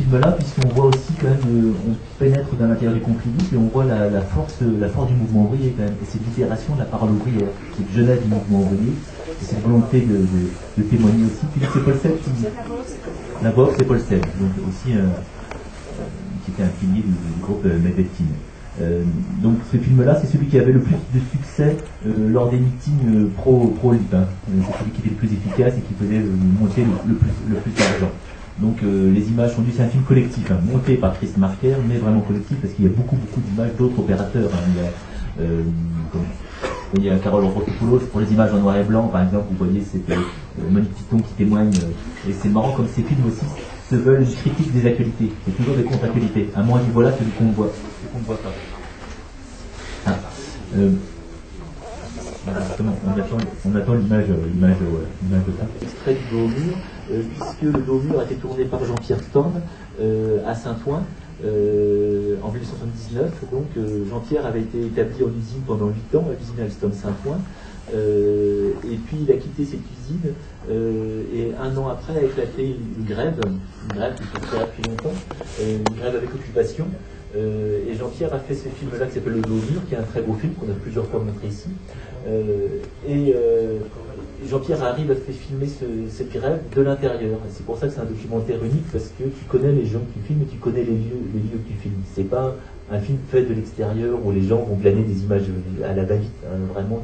film-là, puisqu'on voit aussi quand même, on pénètre dans l'intérieur du conflit et on voit la force du mouvement ouvrier quand même, et cette libération de la parole ouvrière, cette jeunesse du mouvement ouvrier, et cette volonté de témoigner aussi. Puis c'est Paul Seb qui... La voix, c'est Paul Seb, donc aussi qui était un pilier du groupe Medvedkin. Donc ce film-là, c'est celui qui avait le plus de succès lors des meetings pro-LIP. C'est celui qui était le plus efficace et qui faisait monter le plus d'argent. Donc les images sont dues, c'est un film collectif, monté par Chris Marker, mais vraiment collectif parce qu'il y a beaucoup d'images d'autres opérateurs. Il y a Carole Rotopoulos pour les images en noir et blanc, par exemple, vous voyez, c'est Monique Titon qui témoigne, et c'est marrant comme ces films aussi se veulent une critique des actualités, c'est toujours des contre-actualités, à moins du voilà celui qu'on voit pas. Justement, on attend l'image de ça. Extrait du dos au mur, puisque le dos au mur a été tourné par Jean-Pierre Storm à Saint-Ouen en 1979. Donc Jean-Pierre avait été établi en usine pendant 8 ans, à l'usine Alstom Saint-Ouen. Et puis il a quitté cette usine et un an après a éclaté une grève qui se fait depuis longtemps, une grève avec occupation. Et Jean-Pierre a fait ce film-là qui s'appelle Le dos au mur, qui est un très beau film qu'on a plusieurs fois montré ici. Jean-Pierre arrive à faire filmer cette grève de l'intérieur. C'est pour ça que c'est un documentaire unique, parce que tu connais les gens qui filment et tu connais les lieux que tu filmes. C'est pas un film fait de l'extérieur où les gens vont glaner des images à la va-vite. Vraiment,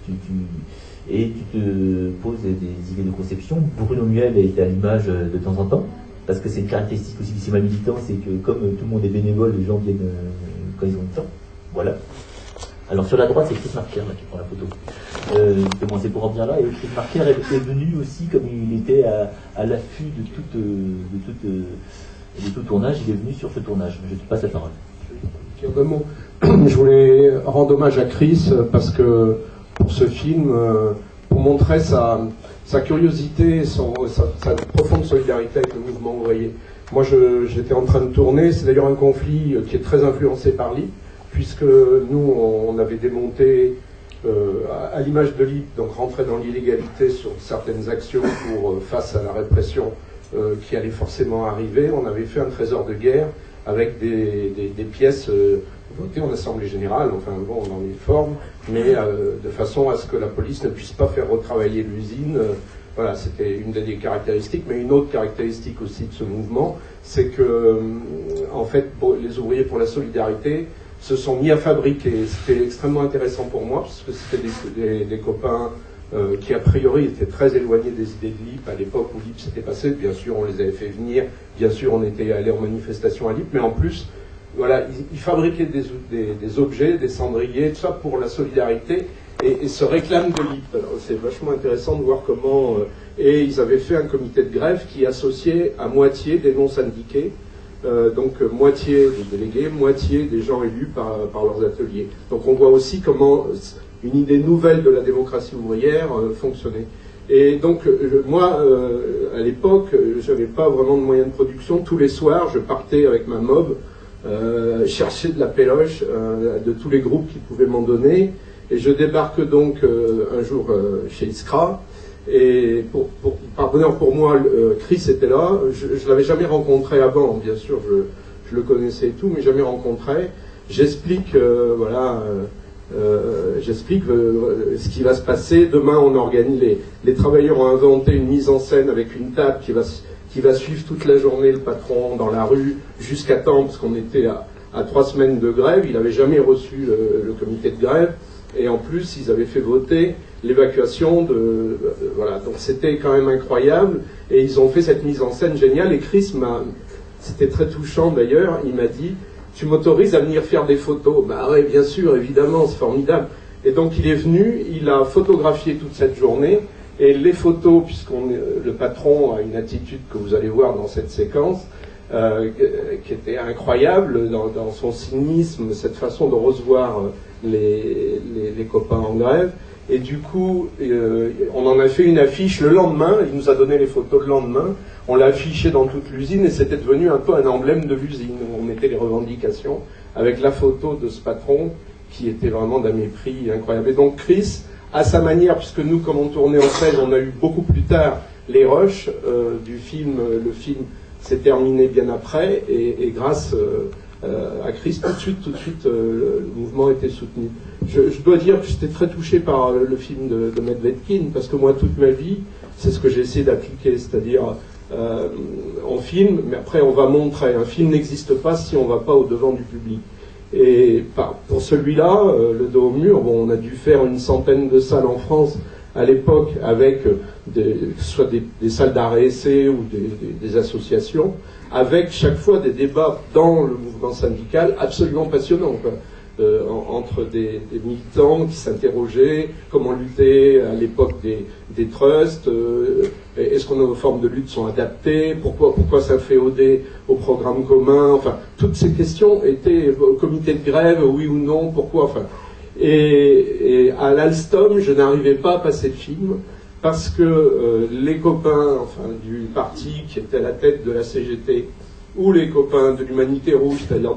tu te poses des idées de conception. Bruno Muel a été à l'image de temps en temps, parce que c'est une caractéristique aussi du cinéma militant, c'est que comme tout le monde est bénévole, les gens viennent quand ils ont le temps. Voilà. Alors sur la droite, c'est Chris Marker là, qui prend la photo. C'est pour en venir là. Et Chris Marker est venu aussi, comme il était à l'affût de tout tournage, il est venu sur ce tournage. Je te passe la parole. Je voulais rendre hommage à Chris parce que pour ce film, pour montrer sa curiosité, sa profonde solidarité avec le mouvement ouvrier. Moi, j'étais en train de tourner, c'est d'ailleurs un conflit qui est très influencé par l'IP, puisque nous, on avait démonté, à l'image de l'IP, donc rentrer dans l'illégalité sur certaines actions face à la répression qui allait forcément arriver. On avait fait un trésor de guerre avec des pièces votées en Assemblée Générale, enfin bon, dans les formes, mais de façon à ce que la police ne puisse pas faire retravailler l'usine. Voilà, c'était une des caractéristiques, mais une autre caractéristique aussi de ce mouvement, c'est que, en fait, les ouvriers pour la solidarité se sont mis à fabriquer. C'était extrêmement intéressant pour moi, parce que c'était des copains qui, a priori, étaient très éloignés des idées de l'IP à l'époque où l'IP s'était passé. Bien sûr, on les avait fait venir, bien sûr, on était allés en manifestation à l'IP, mais en plus, voilà, ils fabriquaient des objets, des cendriers, tout ça pour la solidarité, et se réclament de l'IP. Alors, c'est vachement intéressant de voir comment... et ils avaient fait un comité de grève qui associait à moitié des non-syndiqués, donc moitié des délégués, moitié des gens élus par leurs ateliers. Donc on voit aussi comment une idée nouvelle de la démocratie ouvrière fonctionnait. Et donc moi, à l'époque, j'avais pas vraiment de moyens de production. Tous les soirs, je partais avec ma mob chercher de la péloche de tous les groupes qui pouvaient m'en donner. Et je débarque donc un jour chez Iskra. Et par bonheur pour moi, Chris était là. Je ne l'avais jamais rencontré avant, bien sûr, je le connaissais et tout, mais jamais rencontré. J'explique, j'explique ce qui va se passer. Demain, on organise. Les travailleurs ont inventé une mise en scène avec une table qui va suivre toute la journée le patron dans la rue jusqu'à temps, parce qu'on était à 3 semaines de grève. Il n'avait jamais reçu le comité de grève. Et en plus, ils avaient fait voter l'évacuation de... voilà, donc c'était quand même incroyable. Et ils ont fait cette mise en scène géniale. Et Chris c'était très touchant d'ailleurs, il m'a dit, tu m'autorises à venir faire des photos? Bah oui, bien sûr, évidemment, c'est formidable. Et donc il est venu, il a photographié toute cette journée. Et les photos, le patron a une attitude que vous allez voir dans cette séquence, qui était incroyable dans son cynisme, cette façon de recevoir les copains en grève. Et du coup, on en a fait une affiche le lendemain, il nous a donné les photos le lendemain, on l'a affiché dans toute l'usine et c'était devenu un peu un emblème de l'usine. On mettait les revendications avec la photo de ce patron qui était vraiment d'un mépris incroyable. Et donc Chris, à sa manière, puisque nous, comme on tournait en 16, on a eu beaucoup plus tard les rushs du film, le film c'est terminé bien après, et grâce à Chris, tout de suite, le mouvement était soutenu. Je dois dire que j'étais très touché par le film de Medvedkin, parce que moi, toute ma vie, c'est ce que j'ai essayé d'appliquer, c'est-à-dire, on filme, mais après on va montrer. Un film n'existe pas si on ne va pas au-devant du public. Et pour celui-là, le dos au mur, bon, on a dû faire une centaine de salles en France à l'époque, avec soit des salles d'arrêt essai ou des associations, avec chaque fois des débats dans le mouvement syndical absolument passionnants, quoi. Entre des militants qui s'interrogeaient, comment lutter à l'époque des trusts, est-ce que nos formes de lutte sont adaptées, pourquoi ça fait OD au programme commun, enfin, toutes ces questions étaient au comité de grève, oui ou non, pourquoi, enfin. Et à l'Alstom, je n'arrivais pas à passer le film, parce que les copains, enfin, du parti qui était à la tête de la CGT, ou les copains de l'Humanité Rouge, c'est-à-dire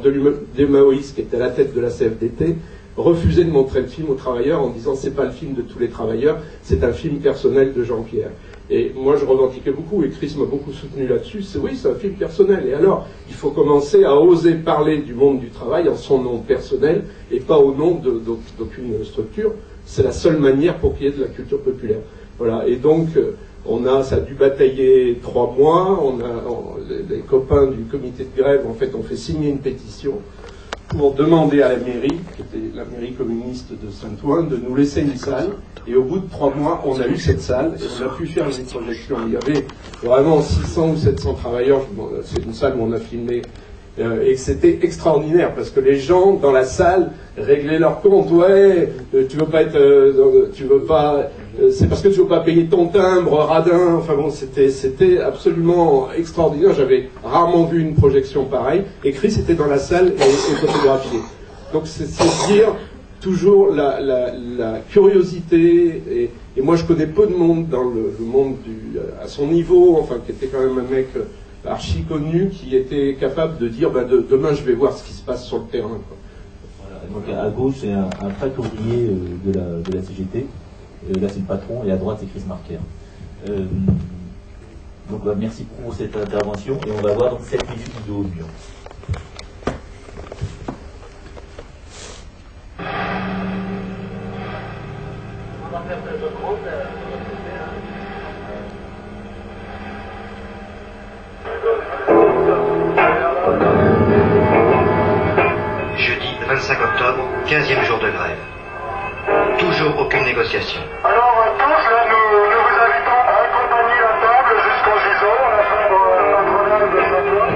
des maoïstes qui étaient à la tête de la CFDT, refusaient de montrer le film aux travailleurs en disant c'est pas le film de tous les travailleurs, c'est un film personnel de Jean-Pierre. Et moi je revendiquais beaucoup, et Chris m'a beaucoup soutenu là-dessus, c'est un film personnel. Et alors, il faut commencer à oser parler du monde du travail en son nom personnel, et pas au nom d'aucune structure. C'est la seule manière pour qu'il y ait de la culture populaire. Voilà, et donc... ça a dû batailler 3 mois, les copains du comité de grève, en fait, ont fait signer une pétition pour demander à la mairie, qui était la mairie communiste de Saint-Ouen, de nous laisser une salle, et au bout de 3 mois, on a eu cette salle, et on a pu faire les projections. Il y avait vraiment 600 ou 700 travailleurs, c'est une salle où on a filmé, et c'était extraordinaire, parce que les gens, dans la salle, réglaient leur compte, c'est parce que tu veux pas payer ton timbre, radin, enfin bon, c'était absolument extraordinaire. J'avais rarement vu une projection pareille, et Chris était dans la salle et photographié. Donc c'est dire toujours la curiosité, et moi je connais peu de monde dans le monde à son niveau, enfin qui était quand même un mec archi connu, qui était capable de dire demain je vais voir ce qui se passe sur le terrain, quoi. Voilà, donc à gauche c'est un prêtre ouvrier de la CGT. Là c'est le patron, et à droite c'est Chris Marker. Donc merci pour cette intervention, et on va voir donc 7 minutes de dos au mur. Jeudi 25 octobre, 15e jour de grève. Toujours aucune négociation. Alors tous, là, nous vous invitons à accompagner la table jusqu'en Gisons, à la chambre patronale de Saint-Ouen.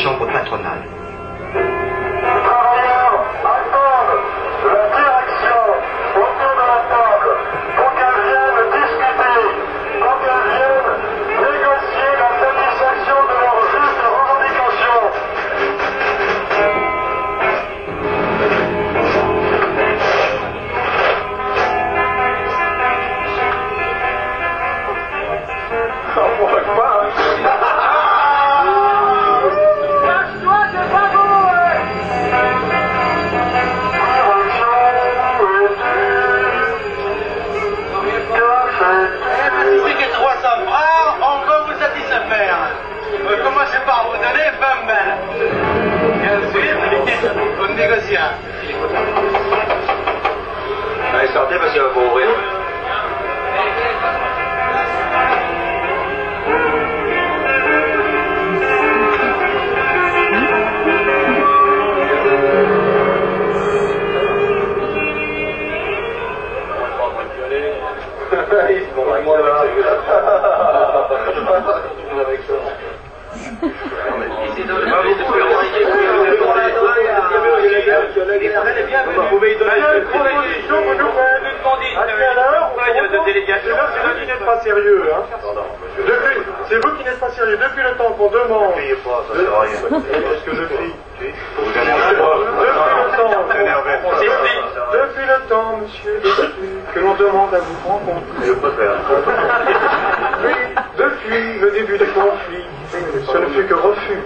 Chambre patronale. Les travailleurs attendent la direction autour de la table pour qu'elle vienne discuter, pour qu'elle vienne négocier la satisfaction de leurs justes revendications. Commencez par vous donner 20 balles. Bien sûr, on négociera. Allez, sortez parce qu'il va vous ouvrir. C'est vous qui n'êtes pas sérieux. Depuis le temps qu'on demande... Est-ce que je crie? Depuis depuis le temps, monsieur, que l'on demande à vous rencontrer. Je préfère. Oui, depuis le début des conflits, ce ne fut que refus.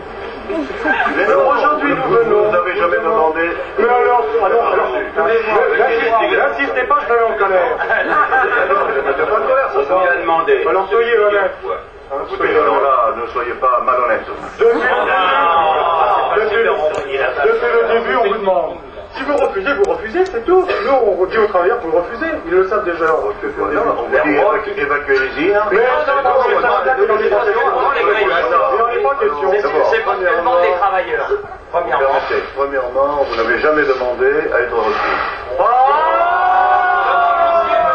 Alors aujourd'hui, nous venons. Vous n'avez jamais demandé. Mais alors, n'insistez pas, je me mets en colère. Pas de colère, ça On vient demander. Alors soyez honnête. Écoutez, alors là, ne soyez pas malhonnête. Depuis le début, on vous demande. Si vous refusez, c'est tout. Nous, on dit aux travailleurs que vous refusez. Ils le savent déjà. On vous dit évacuer l'usine. Mais non, ça va bien que dans les il n'est pas question. C'est pas demande des travailleurs. Premièrement, vous n'avez jamais demandé à être reçu.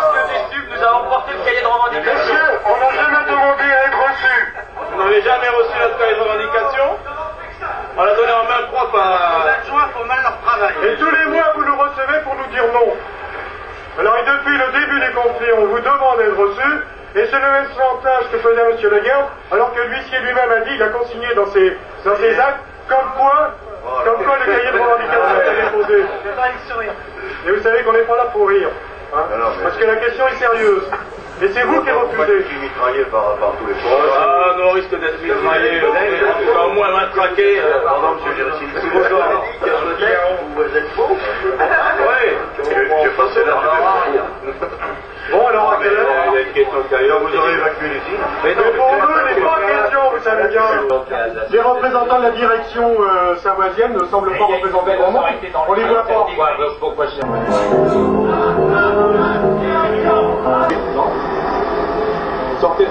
Monsieur Destup, nous avons porté le cahier de revendication. Monsieur, on n'a jamais demandé à être reçu. Vous n'avez jamais reçu notre cahier de revendication. On l'a donné en main propre à... Les adjoints font mal leur travail. Et tous les mois, vous nous recevez pour nous dire non. Alors, et depuis le début des conflits, on vous demande d'être reçu, et c'est le même chantage que faisait M. Lagarde, alors que l'huissier lui-même a dit, il a consigné dans ses actes, comme quoi le cahier de revendication est déposé. Et vous savez qu'on n'est pas là pour rire, hein, parce que la question est sérieuse. Et c'est vous qui refusez. Je suis mitraillé par tous les postes. Ah, nous on risque d'être mitraillés. Au moins matraqués. Pardon, monsieur Gérécy. Vous êtes faux? Oui. J'ai passé l'heure de Bon, alors à quelle heure? Il y a une question de cahier. Vous aurez évacué l'usine. Mais pour nous, il n'est pas question, vous savez bien. Les représentants de la direction savoisienne ne semblent pas représenter grand monde. On les voit pas. Pourquoi Sortez Une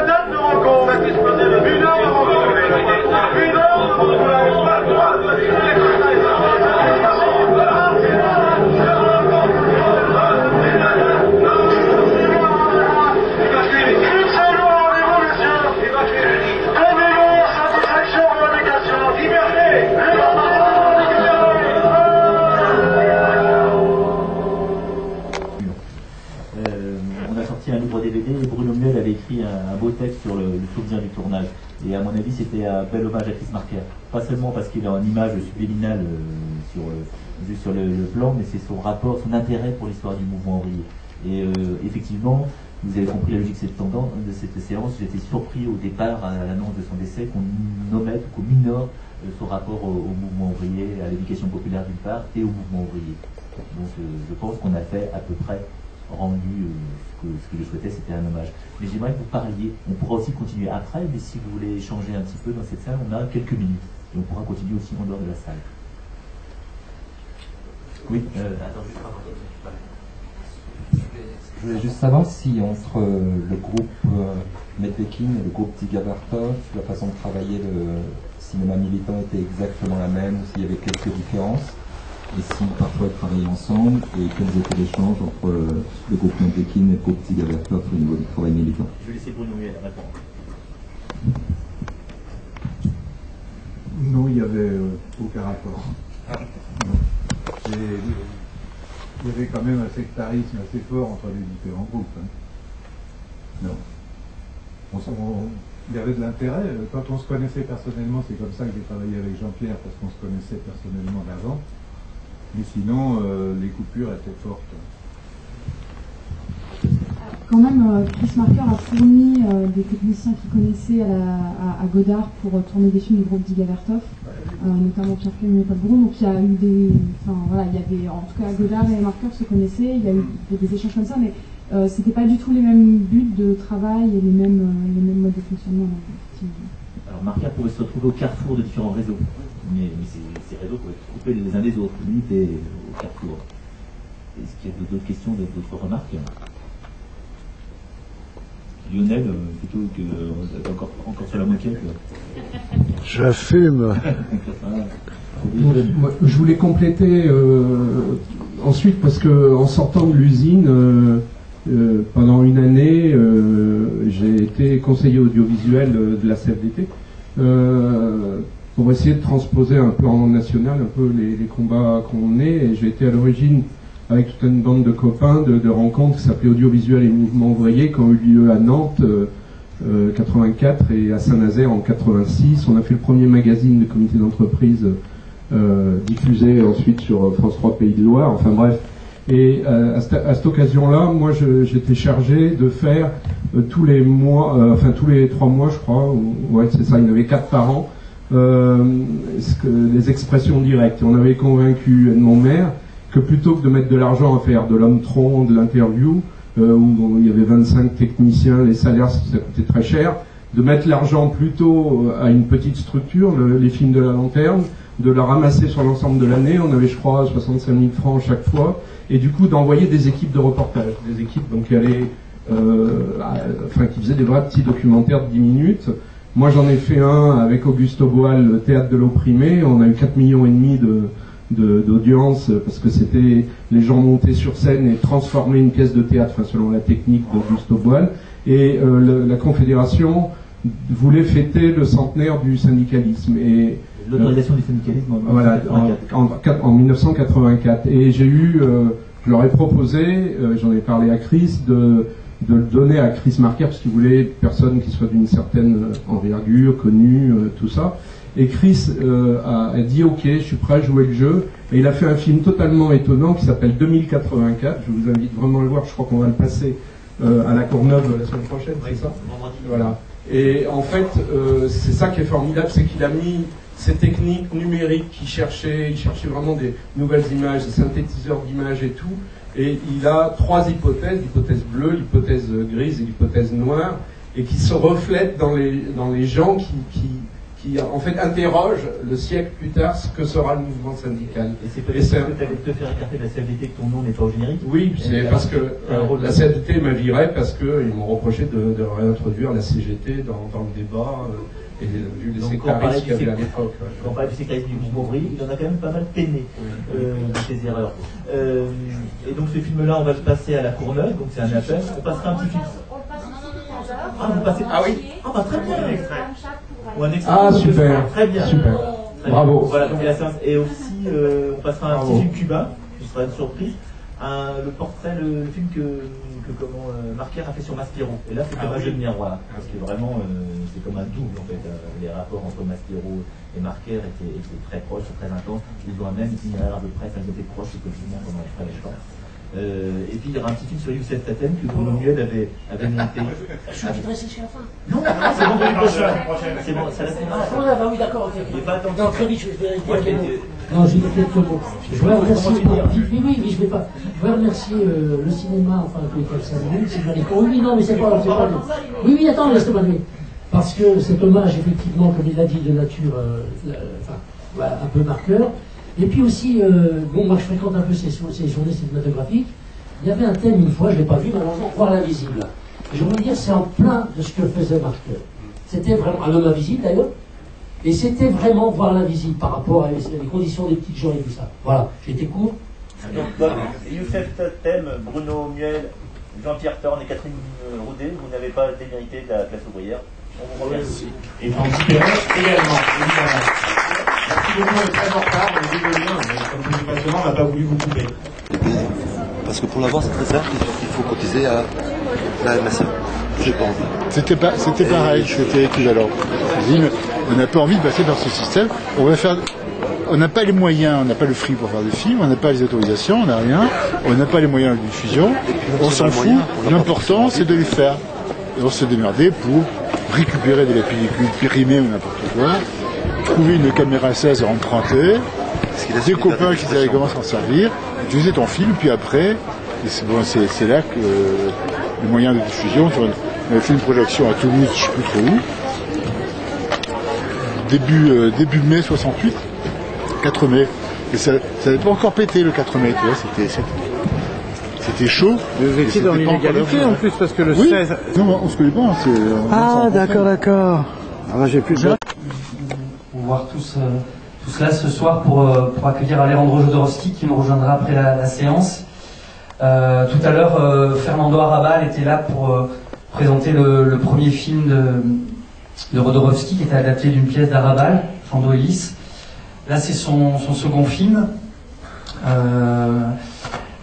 date de rencontre. Une heure de rencontre. Un livre DVD et Bruno Miel avait écrit un beau texte sur le souvenir du tournage. Et à mon avis, c'était un bel hommage à Chris Marker. Pas seulement parce qu'il a une image subliminale juste sur le plan, mais c'est son rapport, son intérêt pour l'histoire du mouvement ouvrier. Et effectivement, vous avez compris la logique de cette séance. J'étais surpris au départ, à l'annonce de son décès, qu'on omette, qu'on minore son rapport au mouvement ouvrier, à l'éducation populaire d'une part, et au mouvement ouvrier. Donc je pense qu'on a fait à peu près rendu ce que je souhaitais, c'était un hommage. Mais j'aimerais que vous parliez, on pourra aussi continuer après, mais si vous voulez échanger un petit peu dans cette salle, on a quelques minutes. Et on pourra continuer aussi en dehors de la salle. Oui, attends, juste avant. Je voulais juste savoir si entre le groupe Medvekin et le groupe Tigabartov, la façon de travailler le cinéma militant était exactement la même, ou s'il y avait quelques différences, et si parfois ils travaillaient ensemble, et quels étaient les échanges entre le groupe Medvekin et le groupe Tigabartov au niveau du travail militant. Je vais laisser Bruno Miel répondre. Non, il n'y avait aucun rapport. Il y avait quand même un sectarisme assez fort entre les différents groupes. Non. Il y avait de l'intérêt. Quand on se connaissait personnellement, c'est comme ça que j'ai travaillé avec Jean-Pierre, parce qu'on se connaissait personnellement d'avant. Mais sinon, les coupures étaient fortes. Quand même, Chris Marker a fourni des techniciens qu'il connaissait à Godard pour tourner des films du groupe Tigabartov, notamment Pierre Clément et Paul Bron. Donc il y a eu des... Enfin voilà, il y avait... En tout cas, Godard et Marker se connaissaient, il y a eu des échanges comme ça, mais c'était pas du tout les mêmes buts de travail et les mêmes modes de fonctionnement. Donc, alors Marker pouvait se retrouver au carrefour de différents réseaux, mais ces réseaux pouvaient être coupés les uns des autres. Lui était au carrefour. Est-ce qu'il y a d'autres questions, d'autres remarques? Lionel, plutôt que encore sur la moquette. Je fume. Moi, je voulais compléter ensuite parce que en sortant de l'usine, pendant une année, j'ai été conseiller audiovisuel de la CFDT pour essayer de transposer un peu en national un peu les combats qu'on menait, et j'ai été à l'origine avec toute une bande de copains de rencontres qui s'appelaient Audiovisuel et Mouvement Ouvrier, qui ont eu lieu à Nantes 84 et à Saint-Nazaire en 86. On a fait le premier magazine de comité d'entreprise diffusé ensuite sur France 3 Pays de Loire, enfin bref. Et à cette occasion-là, moi j'étais chargé de faire tous les mois, enfin tous les 3 mois je crois, ouais c'est ça, il y en avait 4 par an, les expressions directes. Et on avait convaincu Edmond Maire que plutôt que de mettre de l'argent à faire de l'homme-tronc, de l'interview, où il y avait 25 techniciens, les salaires ça coûtait très cher, de mettre l'argent plutôt à une petite structure, les films de la lanterne, de la ramasser sur l'ensemble de l'année. On avait je crois 65 000 francs chaque fois, et du coup d'envoyer des équipes de reportage, des équipes donc qui allaient, qui faisaient des vrais petits documentaires de 10 minutes. Moi j'en ai fait un avec Auguste Boal, le théâtre de l'opprimé. On a eu 4,5 millions d'audience parce que c'était les gens montaient sur scène et transformaient une pièce de théâtre, selon la technique d'Auguste Boal. Et la Confédération voulait fêter le centenaire du syndicalisme et l'autorisation du syndicalisme en 1984. Et j'ai eu, je leur ai proposé, j'en ai parlé à Chris, de le donner à Chris Marker parce qu'il voulait personne qui soit d'une certaine envergure, connue, tout ça. Et Chris a dit ok, je suis prêt à jouer le jeu. Et il a fait un film totalement étonnant qui s'appelle 2084. Je vous invite vraiment à le voir. Je crois qu'on va le passer à la Courneuve la semaine prochaine, c'est ça ? Voilà. Et en fait, c'est ça qui est formidable, c'est qu'il a mis ces techniques numériques il cherchait vraiment des nouvelles images, des synthétiseurs d'images et tout. Et il a 3 hypothèses, l'hypothèse bleue, l'hypothèse grise et l'hypothèse noire, et qui se reflètent dans les gens qui en fait interrogent le siècle plus tard ce que sera le mouvement syndical. Et c'est peut-être que tu allais te faire écarter de la CFDT que ton nom n'est pas au générique. Oui, c'est parce que la CFDT m'a viré parce qu'ils m'ont reproché de réintroduire la CGT dans le débat et vu les sectaristes qu'il y avait à l'époque. Quand on parlait du sectarisme du mouvement ouvrier, il en a quand même pas mal peiné de ses erreurs. Et donc ce film-là, on va le passer à la Courneuve, donc c'est un appel. On passera un petit film. Ah, vous passez. Ah oui. Ah bah très bien. Ou un extrait. Ah super. Très bien. Super. Très Bravo. Bien. Voilà, donc la séance. Et aussi, on passera un petit film cubain, qui sera une surprise. Le portrait, le film que Marker a fait sur Maspero. Et là, c'est comme un jeu de miroir. Parce que vraiment, c'est comme un double en fait. Les rapports entre Maspero et Marker étaient très proches, très intenses. Ils ont un même itinéraire de presse, ils étaient proches quotidiennement pendant très longtemps. Et puis il y aura un petit film sur Youssef Tatem que Bruno Muel avait monté. Je suis resté à la fin. Non, c'est vendredi prochain. C'est bon, ça la semaine prochaine. Ah oui, d'accord, ok. Il n'est pas attendu. Non, très vite, je vais vérifier. Non, j'ai dit quelques mots. Je voudrais remercier. Oui, je vais pas. Je voudrais remercier le cinéma, enfin, que ça a c'est bien les oui, non, mais c'est pas. Oui, attends, laisse-moi dire. Parce que cet hommage, effectivement, comme il a dit, de nature, un peu marqueur. Et puis aussi, moi je fréquente un peu ces journées cinématographiques. Il y avait un thème une fois, je ne l'ai pas vu, malheureusement, voir l'invisible. Et je voudrais dire, c'est en plein de ce que faisait Marker. C'était vraiment un homme invisible d'ailleurs, et c'était vraiment voir l'invisible par rapport à les conditions des petites gens et tout ça. Voilà, j'ai été court. Donc, Youssef Tatem, Bruno Muel, Jean-Pierre Thorne et Catherine Roudet, vous n'avez pas démérité de la classe ouvrière. On vous remercie. Et Francis Perret également, évidemment. Merci beaucoup, on est très en retard, on est désolé, mais comme vous dites passionnant, on n'a pas voulu vous couper. Parce que pour l'avoir, c'est très simple, il faut cotiser à la MSA. J'ai pas envie. C'était pareil, c'était équivalent. On n'a pas envie de passer par ce système. On n'a pas les moyens, on n'a pas le fric pour faire des films, on n'a pas les autorisations, on n'a rien, on n'a pas les moyens de diffusion, on s'en fout, l'important c'est de les faire. Et on se démerdait pour récupérer de la pellicule périmée ou n'importe quoi, trouver une caméra 16 à emprunter, des copains qui savaient comment s'en servir, utiliser ton film, puis après, c'est là que les moyens de diffusion, on avait fait une projection à Toulouse, je ne sais plus trop où, début mai 68, 4 mai, et ça n'avait pas encore pété le 4 mai, tu vois, c'était chaud. Vous étiez dans l'illégalité en plus parce que le 16... Non, on se connaît pas. D'accord. Ah, j'ai plus de... Pour voir tout cela ce soir pour accueillir Alejandro Jodorowsky qui nous rejoindra après la séance. Tout à l'heure, Fernando Arrabal était là pour présenter le premier film de Jodorowsky qui était adapté d'une pièce d'Arrabal, Fando Ellis. Là, c'est son second film.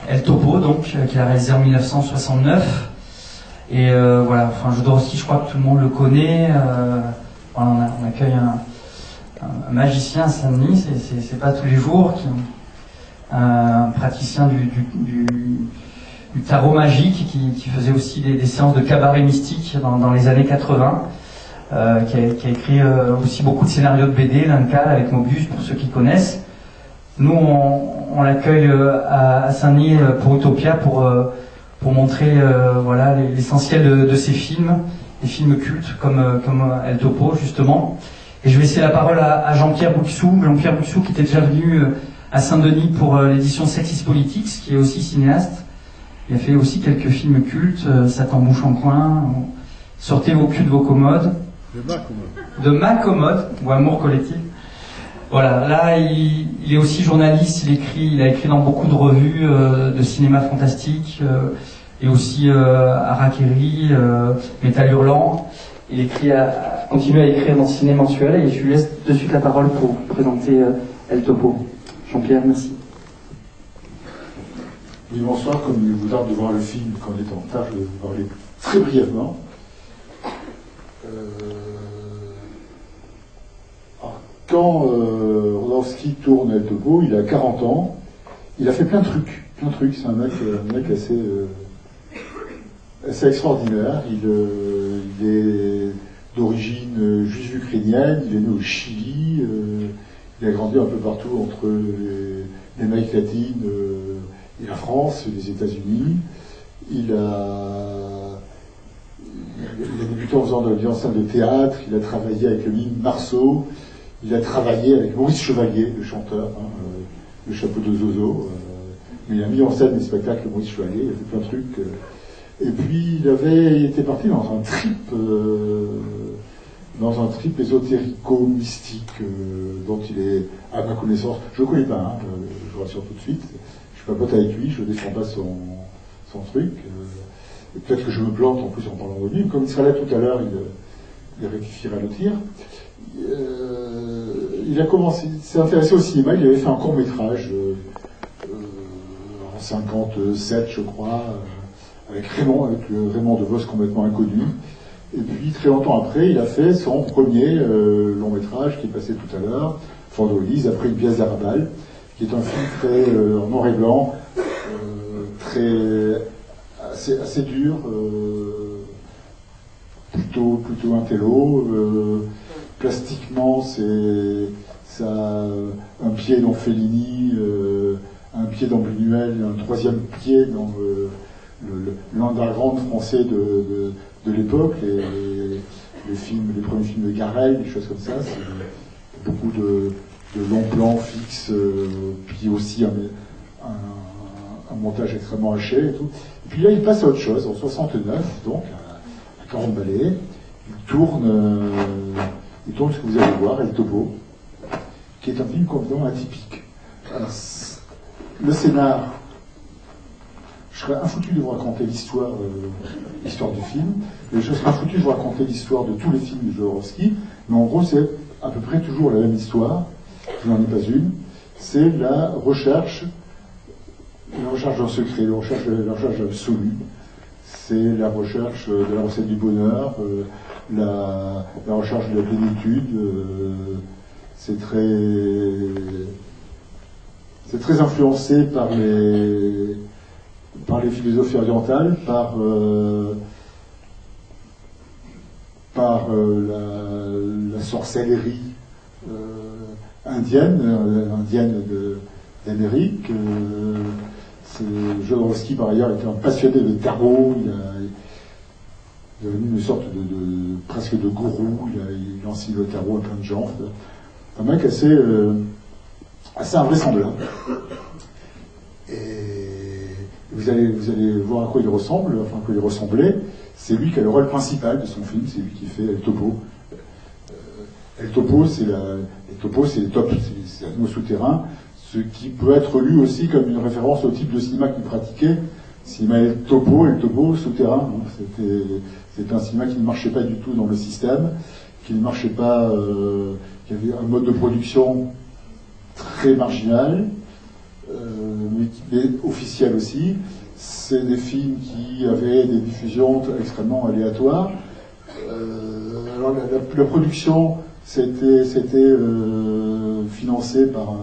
El Topo, donc, qu'il a réalisé en 1969. Et voilà, enfin Jodorowsky, je crois que tout le monde le connaît. Voilà, on accueille un magicien à Saint-Denis, c'est pas tous les jours, un praticien du tarot magique qui faisait aussi des séances de cabaret mystique dans les années 80, qui a écrit aussi beaucoup de scénarios de BD, l'Incal avec Mobius pour ceux qui connaissent. Nous on l'accueille à Saint-Denis pour Utopia pour montrer voilà l'essentiel de ses films, des films cultes comme El Topo justement. Et je vais laisser la parole à Jean-Pierre Bouxou, qui était déjà venu à Saint-Denis pour l'édition Sexis Politics, qui est aussi cinéaste. Il a fait aussi quelques films cultes, Satan bouche en coin, Sortez vos culs de vos commodes. De ma commode, ou Amour collectif. Voilà, là il est aussi journaliste, il a écrit dans beaucoup de revues de cinéma fantastique, et aussi Harakiri, Métal Hurlant. Il continue à écrire dans Ciné Mensuel, et je lui laisse de suite la parole pour présenter El Topo. Jean-Pierre, merci. Oui, bonsoir. Comme il vous tarde de voir le film quand on est en retard, je vais vous parler très brièvement. Quand Jodorowsky tourne El Topo, il a 40 ans. Il a fait plein de trucs. C'est un mec assez extraordinaire. Il est d'origine juive ukrainienne. Il est né au Chili. Il a grandi un peu partout entre l'Amérique latine et la France, les États-Unis. Il a débuté en faisant de la mise en scène de théâtre. Il a travaillé avec le mime Marceau. Il a travaillé avec Maurice Chevalier, le chanteur, le chapeau de Zozo. Mais il a mis en scène des spectacles de Maurice Chevalier, il a fait plein de trucs. Et puis il était parti dans un trip ésotérico-mystique dont il est, à ma connaissance, je ne le connais pas, je vous rassure tout de suite. Je suis pas pote avec lui, je ne défends pas son truc. Et peut-être que je me plante en plus en parlant de lui. Comme il sera là tout à l'heure, il rectifiera le tir. Il s'est intéressé au cinéma, il avait fait un court-métrage en 57, je crois, avec le Raymond DeVos complètement inconnu. Et puis, très longtemps après, il a fait son premier long-métrage qui est passé tout à l'heure, Fandolise, après une pièce d'Arabal, qui est un film très en noir et blanc, assez dur, plutôt intello. Plastiquement, ça a un pied dans Fellini, un pied dans Buñuel, un troisième pied dans l'underground français de l'époque, les premiers films de Garel, des choses comme ça. C'est beaucoup de longs plans fixes, puis aussi un montage extrêmement haché et tout. Et puis là, il passe à autre chose, en 69, donc, à 40 balais, il tourne ce que vous allez voir, El Topo, qui est un film complètement atypique. Alors, le scénar, je serais infoutu de vous raconter l'histoire du film, et je serais infoutu de vous raconter l'histoire de tous les films de Jodorowsky, mais en gros, c'est à peu près toujours la même histoire, qui n'en est pas une, c'est la recherche d'un secret, la recherche absolue, c'est la recherche de la recette du bonheur, la recherche de la plénitude. C'est très influencé par les philosophies orientales, par la sorcellerie indienne d'Amérique. Jodorowsky, par ailleurs, était un passionné de tarot. Il est devenu une sorte presque de gourou. Il enseigne le tarot à plein de gens. Un mec assez invraisemblable. Et vous allez voir à quoi il ressemble, enfin à quoi il ressemblait. C'est lui qui a le rôle principal de son film, c'est lui qui fait El Topo. El Topo, c'est les tops, c'est l'anneau souterrain, ce qui peut être lu aussi comme une référence au type de cinéma qu'il pratiquait. Cinéma El Topo souterrain. C'était un cinéma qui ne marchait pas du tout dans le système, qui ne marchait pas, qui avait un mode de production très marginal, mais officiel aussi, c'est des films qui avaient des diffusions extrêmement aléatoires. Alors la production, c'était financé par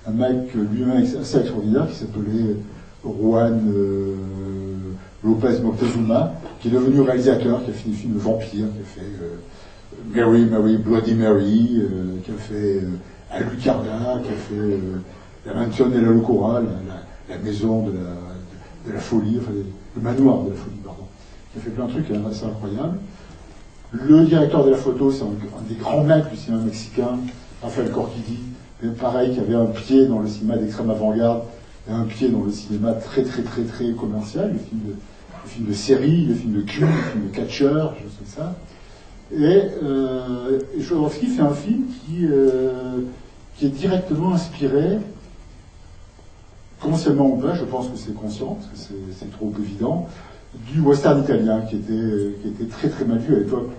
un mec lui-même assez extraordinaire qui s'appelait Juan Lopez Moctezuma, qui est devenu réalisateur, qui a fait des films de vampires, qui a fait Mary, Bloody Mary, qui a fait Alucarda, qui a fait la Mansion de la Locura, la maison de la folie, enfin le manoir de la folie, pardon, qui a fait plein de trucs assez incroyables. Le directeur de la photo, c'est un des grands maîtres du cinéma mexicain, Rafael Corquidi, pareil, qui avait un pied dans le cinéma d'extrême avant-garde et un pied dans le cinéma très commercial, les films de série, les films de cul, les films de catcheurs, des choses comme ça. Et Jodorowsky fait un film qui est directement inspiré, consciemment ou pas, je pense que c'est conscient, parce que c'est trop évident, du western italien qui était très mal vu à l'époque.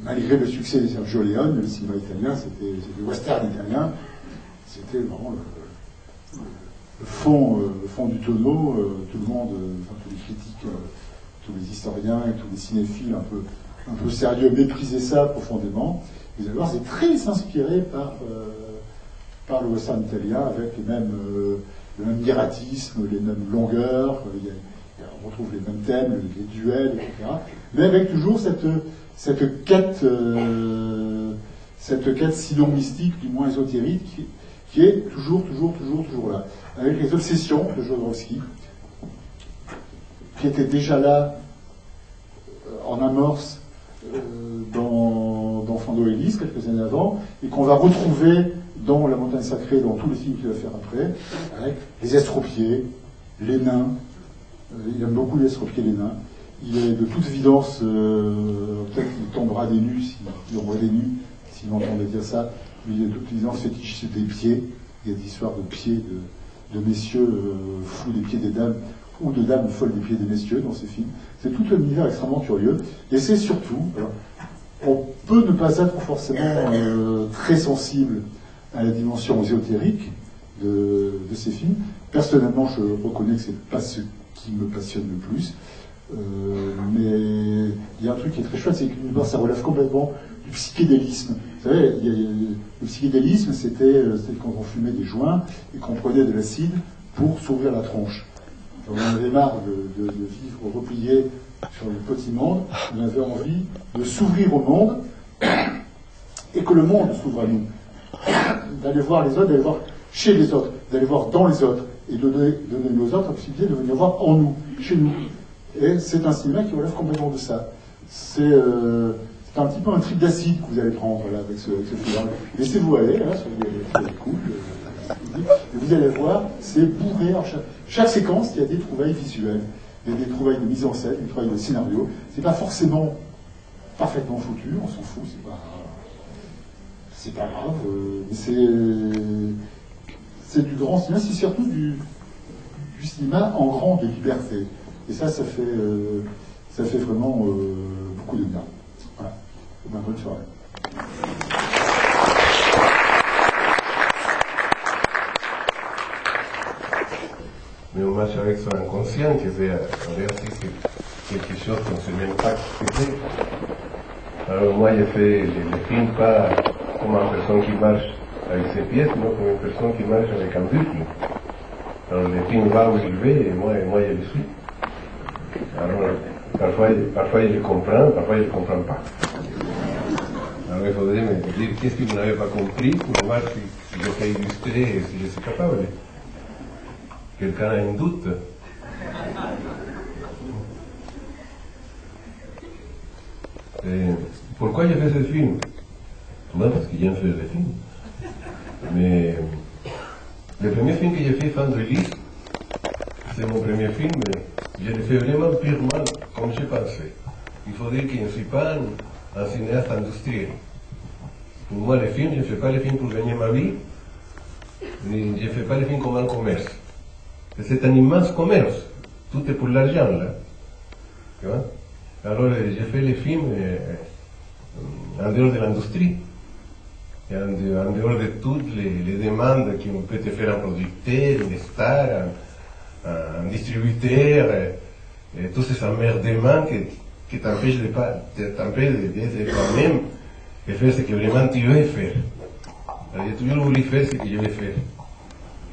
Malgré le succès de Sergio Leone, le cinéma italien, c'était le western italien, c'était vraiment le fond du tonneau. Tout le monde, enfin, tous les critiques, tous les historiens et tous les cinéphiles un peu sérieux méprisaient ça profondément. Vous allez voir, c'est très inspiré par le western italien, avec le même hiératisme, les mêmes longueurs, on retrouve les mêmes thèmes, les duels, etc. Mais avec toujours cette quête sinon mystique, du moins ésotérique, qui est toujours là. Avec les obsessions de Jodorowsky, qui étaient déjà là en amorce dans Fando Ellis, quelques années avant, et qu'on va retrouver dans La Montagne Sacrée, dans tous les films qu'il va faire après, avec les estropiés, les nains. Il aime beaucoup les estropiés, les nains. Il est de toute évidence, peut-être qu'il tombera des nues, s'il envoie des nues, s'il entendait dire ça, mais il est de toute évidence fétichiste des pieds. Il y a des histoires de pieds de messieurs fous des pieds des dames, ou de dames folles des pieds des messieurs dans ces films. C'est tout un univers extrêmement curieux. Et c'est surtout, on peut ne pas être forcément très sensible à la dimension ésotérique de ces films. Personnellement, je reconnais que c'est pas ce qui me passionne le plus. Mais il y a un truc qui est très chouette, c'est que ça relève complètement du psychédélisme. Vous savez, le psychédélisme, c'était quand on fumait des joints et qu'on prenait de l'acide pour s'ouvrir la tronche. On en avait marre de vivre replié sur le petit monde, on avait envie de s'ouvrir au monde et que le monde s'ouvre à nous. D'aller voir les autres, d'aller voir chez les autres, d'aller voir dans les autres et de donner aux autres la possibilité de venir voir en nous, chez nous. Et c'est un cinéma qui relève complètement de ça. C'est un petit peu un trip d'acide que vous allez prendre là, avec ce film. Laissez-vous aller, là, sur les coups. Et vous allez voir, c'est bourré. Alors, chaque séquence, il y a des trouvailles visuelles, il y a des trouvailles de mise en scène, des trouvailles de scénario. C'est pas forcément parfaitement foutu, on s'en fout, c'est pas grave. Mais c'est du grand cinéma, c'est surtout du cinéma en grande liberté. Et ça fait vraiment beaucoup de bien. Voilà. Bonne soirée. Mais on marche avec son inconscient, que c'est quelque chose qu'on ne sait même pas ce que c'est. Alors moi, je fais les films pas comme une personne qui marche avec ses pieds, mais comme une personne qui marche avec un bucle. Alors le film va où il va et moi je le suis. Alors parfois je le comprends, parfois je ne le comprends pas. Alors il faudrait me dire qu'est-ce que vous n'avez pas compris pour voir si je peux illustrer et si je suis capable. Quelqu'un a un doute? Et pourquoi j'ai fait ce film? Non, parce que j'aime faire des films. Mais le premier film que j'ai fait, Fando Ellis, c'est mon premier film, mais je l'ai fait vraiment purement comme je pensais. Il faut dire que je ne suis pas un cinéaste industriel. Pour moi, les films, je ne fais pas les films pour gagner ma vie, mais je ne fais pas les films comme un commerce. C'est un immense commerce. Tout est pour l'argent, là. Tu vois? Alors, j'ai fait les films en dehors de l'industrie. Et en dehors de toutes les demandes qu'on peut te faire un producteur, une star, un distributeur, et tous ces emmerdements qui t'empêchent de toi-même de faire ce que vraiment tu veux faire. Alors, j'ai toujours voulu faire ce que je veux faire.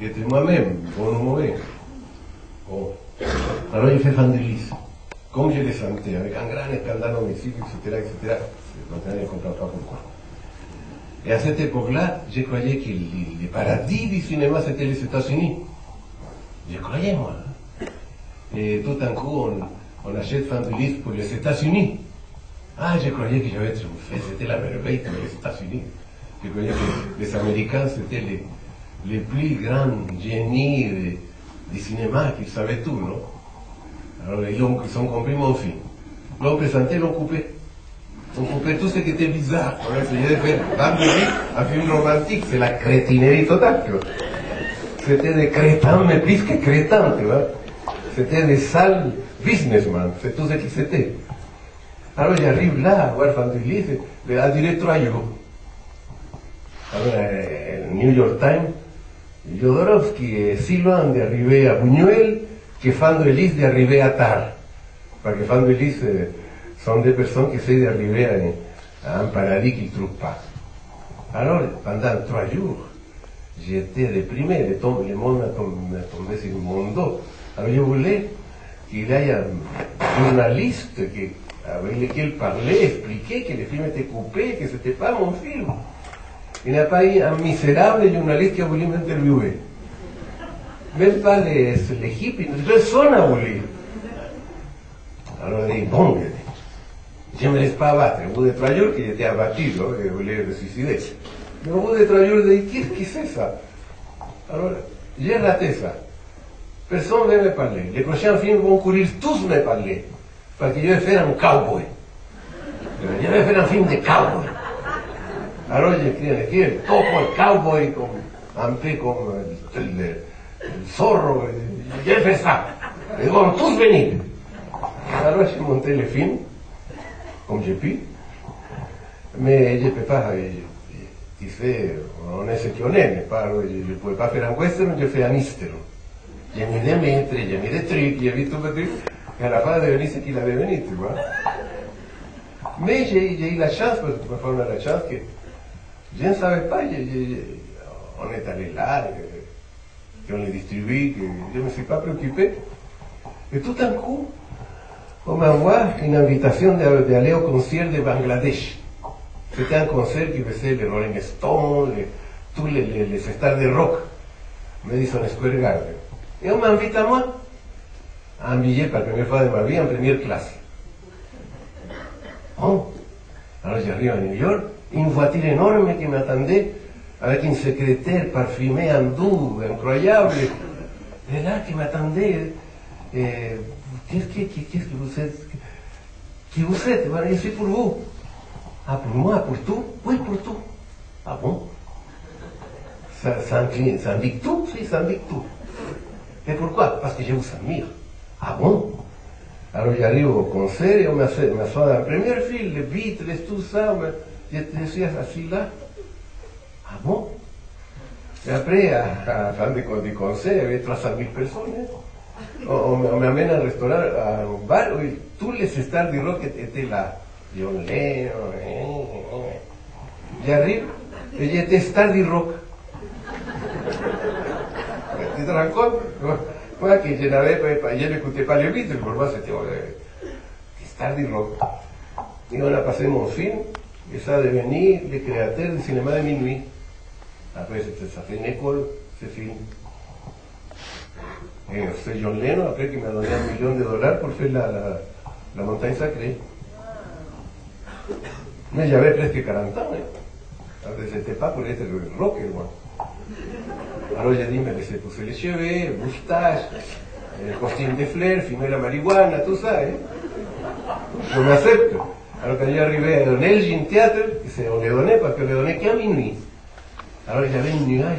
Et être moi-même, bon ou mauvais. Bon. Alors j'ai fait Fandelis. Comme je le sentais, avec un grand scandale homicide, etc., etc. Maintenant, je ne comprends pas pourquoi. Et à cette époque-là, je croyais que le paradis du cinéma, c'était les États-Unis. Je croyais, moi. Et tout d'un coup, on achète Fandelis pour les États-Unis. Ah, je croyais que j'avais triomphé, c'était la merveille pour les États-Unis. Je croyais que les Américains, c'était les plus grands génies du cinéma, qu'ils savaient tout, non? Alors ils ont compris mon film. L'ont présenté, l'ont coupé. On coupait tout ce qui était bizarre. On a essayé de faire un film romantique, c'est la crétinerie totale, tu vois. C'était des crétins, mais plus que crétins, tu vois. C'était des sales businessmen, c'est tout ce qui c'était. Alors j'arrive là à voir Fandelis, a duré 3 jours. Alors, le New York Times, Jodorowsky est si loin d'arriver à Buñuel que Fandelis d'arriver à Tar. Parce que Fandelis sont des personnes qui essaient d'arriver à un paradis qu'ils ne trouvent pas. Alors, pendant 3 jours, j'étais déprimé, le monde m'a tombé sur mon dos. Alors je voulais qu'il y ait un journaliste avec lequel parler, expliquer que le film était coupé, que ce n'était pas mon film. Il n'y a pas eu un misérable journaliste qui a voulu m'interviewer. Même pas les hippies, personne n'a voulu. Alors je dis, bon, je ne me laisse pas abattre. Au bout de 3 jours, que j'étais abattu, je voulais me suicider. Mais au bout de 3 jours, je dis, qu'est-ce que c'est ça? Alors, j'ai raté ça. Personne ne veut me parler. Les prochains films vont courir tous me parler. Parce que je vais faire un cowboy. Je vais faire un film de cowboy. Alors j'écris un topo el cowboy, un peu comme el zorro. Je vais faire ça. Ils vont tous venir. Alors j'ai monté le film, comme j'ai pu. Mais je ne peux pas. Tu sais, on est ce qu'on est, mais pas, je ne pouvais pas faire un western, je fais un eastern. J'ai mis des maîtres, j'ai mis des trucs, j'ai vu tout le truc. Et à la fin, de venir ce qu'il avait venu, tu vois. Mais j'ai eu la chance, parce que parfois on a la chance que je ne savais pas, on est allé là, qu'on les distribue, que je ne me suis pas préoccupé. Et tout d'un coup, on m'envoie une invitation d'aller au concert de Bangladesh. C'était un concert qui faisait les Rolling Stones, tous les stars de rock, Madison Square Garden. Et on m'invite à moi, un billet pour la première fois de ma vie en première classe. Bon, alors j'arrive à New York, une voiture énorme qui m'attendait, avec une secrétaire parfumée hindou, incroyable, et là qui m'attendait, qu'est-ce que vous êtes? Qui vous êtes? Voilà, je suis pour vous. Ah, pour moi, pour tout? Oui, pour tout. Ah bon? Ça indique tout? Oui, ça indique tout. Et pourquoi? Parce que je vous admire. Ah bon? Alors j'arrive au concert et on m'assoit dans la première file, les Beatles, tout ça, je suis assis là. Ah bon? Et après, à la fin du concert, il y avait 300 000 personnes. On m'amène à un restaurant, à un bar où tous les stars du rock étaient là. John Lennon, j'arrive et j'étais star du rock. Tu te rends compte? Moi, que je n'écoutais pas les Beatles, pour moi c'était star du rock. Et on a passé mon film, et ça a devenu le créateur du cinéma de minuit. Après, ça fait une école, ce film. Et c'est John Lennon, après, qui m'a donné $1 million pour faire la montagne sacrée. Mais j'avais presque 40 ans, hein. Je n'étais pas pour être rocker, moi. Alors j'ai dit, me laissez pousser les cheveux, moustache, costume de fleurs, fumer la marijuana, tout ça, hein. Je m'accepte. Alors quand j'arrivais à Elgin Theatre, on les donnait parce qu'on les donnait qu'à minuit. Alors j'avais un nuage.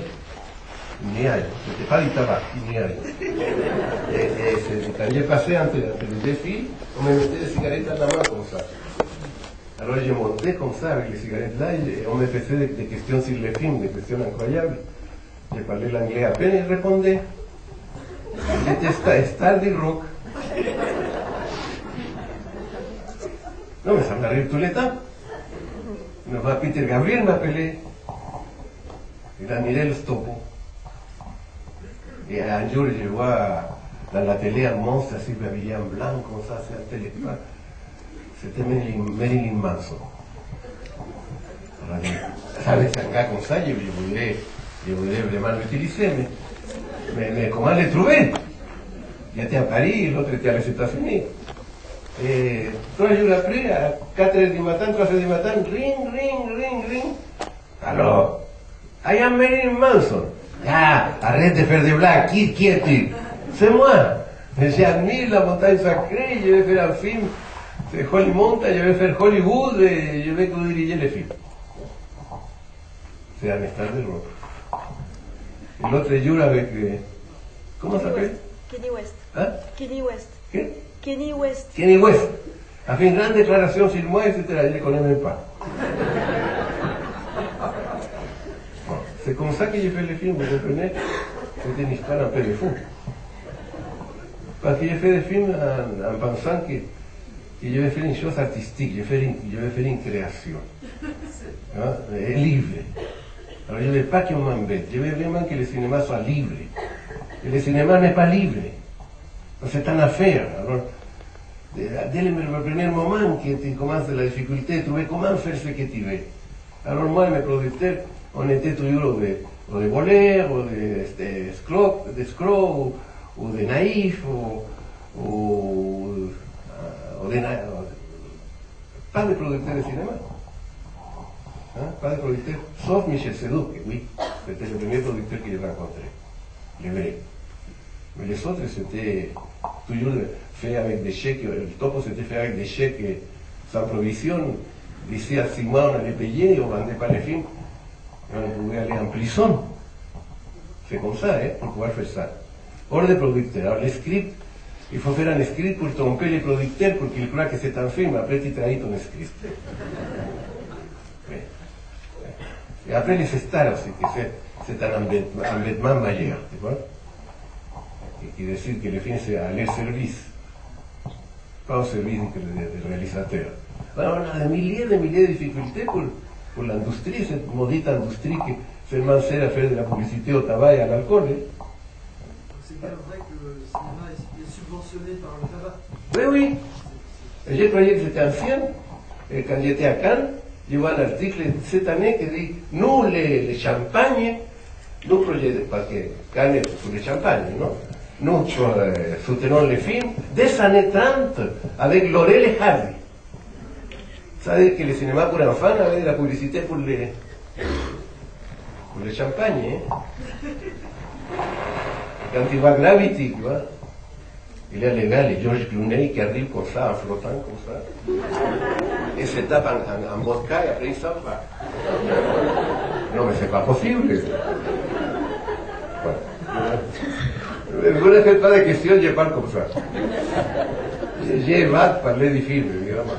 C'était pas du tabac, un nuage. Et quand j'ai passé entre les deux filles, on me mettait des cigarettes à la main comme ça. Alors je montais comme ça avec les cigarettes là, et on me faisait des questions sur les films, des questions incroyables. Je parlais l'anglais à peine et répondais. J'étais star du rock. Non, mais ça m'arrive tous les temps. Une fois, Peter Gabriel m'appelait. Il a miré le stopo. Et un jour, je vois dans la télé un monstre así habillé en blanc, comme ça, c'est un téléphone. C'était Marilyn Manson. Alors, c'est un gars comme ça, je voudrais vraiment l'utiliser, mais comment le trouver? J'étais à Paris, l'autre était aux États-Unis. Et 3 jours après, à 4h du matin, 3h du matin, ring. Alors, I am Marilyn Manson. Ah, arrête de faire des blagues, qui es-tu? C'est moi. J'admire la montagne sacrée, je vais faire un film de Holly Mountain, je vais faire Hollywood et je vais diriger le film. C'est un star de rock. Et l'autre jour avec... comment ça s'appelle? Kenny West. Hein? Kenny West. ¿Qué? Kenny West. Kenny West. A fait une grande déclaration sur moi, etc. Je ne les connais même pas. Bon, c'est comme ça que j'ai fait le film, vous comprenez? C'était une histoire un peu de fou. Parce que j'ai fait le film en pensant que je vais faire une chose artistique, je vais faire une création. Hein? Libre. Alors je ne veux pas qu'on m'embête, je veux vraiment que le cinéma soit libre. Et le cinéma n'est pas libre. C'est une affaire. Alors, dès le premier moment que tu commences la difficulté de trouver comment faire ce que tu veux. Alors moi et mes producteurs, on était toujours ou de voleurs, ou d'escrocs, ou de naïfs, ou de pas de producteurs de cinéma. Hein? Pas de producteurs, sauf Michel Seydoux, que oui, c'était le premier producteur que j'ai rencontré, le vrai. Mais les autres, c'était toujours fait avec des chèques, le topo c'était fait avec des chèques sans provision. D'ici à 6 mois, on allait payer, on ne vendait pas les films, et on pouvait aller en prison. C'est comme ça, pour pouvoir faire ça. Hors de producteur. Alors, le script, il faut faire un script pour tromper les producteurs, pour qu'ils croient que c'est un film, après tu trahis ton script. Oui. Et après, les stars aussi, que c'est un embêtement majeur, tu vois. Qui décide que le film c'est à leur service, pas au service du réalisateur. Alors on a des milliers de difficultés pour l'industrie, cette maudite industrie qui seulement sert à faire de la publicité au tabac et à l'alcool. C'est bien vrai que le cinéma est subventionné par le tabac. Oui. Et je croyais que c'était ancien, et quand j'étais à Cannes, je vois un article cette année qui dit nous les champagnes, nous projetons, parce que Cannes est pour le champagne, non? Nous soutenons les films des années 30 avec Laurel et Hardy. Ça veut dire que le cinéma pour enfants avait de la publicité pour les champagnes. Quand tu vois Gravity, tu vois, il est légal, et George Clooney qui arrive comme ça, en flottant comme ça, et se tape en vodka et après il s'en va. Non, mais c'est pas possible. Voilà. Vous ne faites pas de questions, je parle comme ça. J'ai hâte de parler du film, évidemment.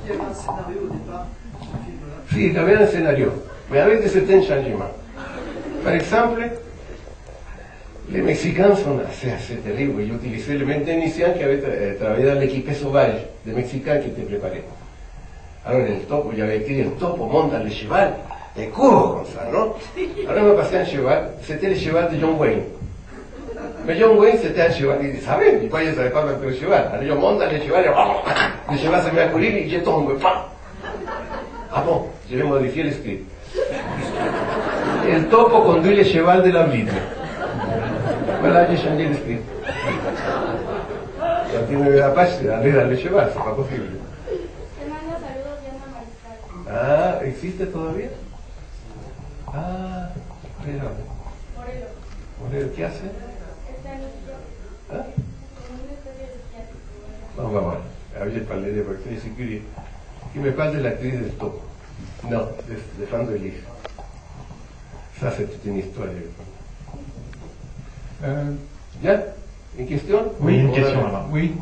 Est-ce qu'il y avait un scénario au départ de ce film-là? Si, il y avait un scénario, mais avec de certains changements. Par exemple, les Mexicains sont assez terribles. J'ai utilisé le même technicien qui avait travaillé dans l'équipe sauvage des Mexicains qui étaient préparés. Alors, el topo, j'avais écrit le topo monte le cheval et court comme ça, non? Alors, on m'a passé un cheval, c'était le cheval de John Wayne. Mais John Wayne, c'était un cheval, il savait, je ne savais pas monter le cheval. Alors, je monte dans le cheval et le cheval se met à courir et je tombe. Ah bon, je vais modifier le script. El topo conduit le cheval de la Bible. Voilà, j'ai changé le script. Quand tu ne verras pas aller dans le cheval, c'est pas possible. Ah, ¿existe todavía? Ah, Morelo, ¿qué hace? ¿Ah? Vamos a voir. J'ai parlé de l'actrice sécurité. Qui me parle de l'actrice del topo. Non, de Fan de Elise. Ça, c'est toute une histoire. Euh, Bien? Une question? Oui, une question là-bas. Oui.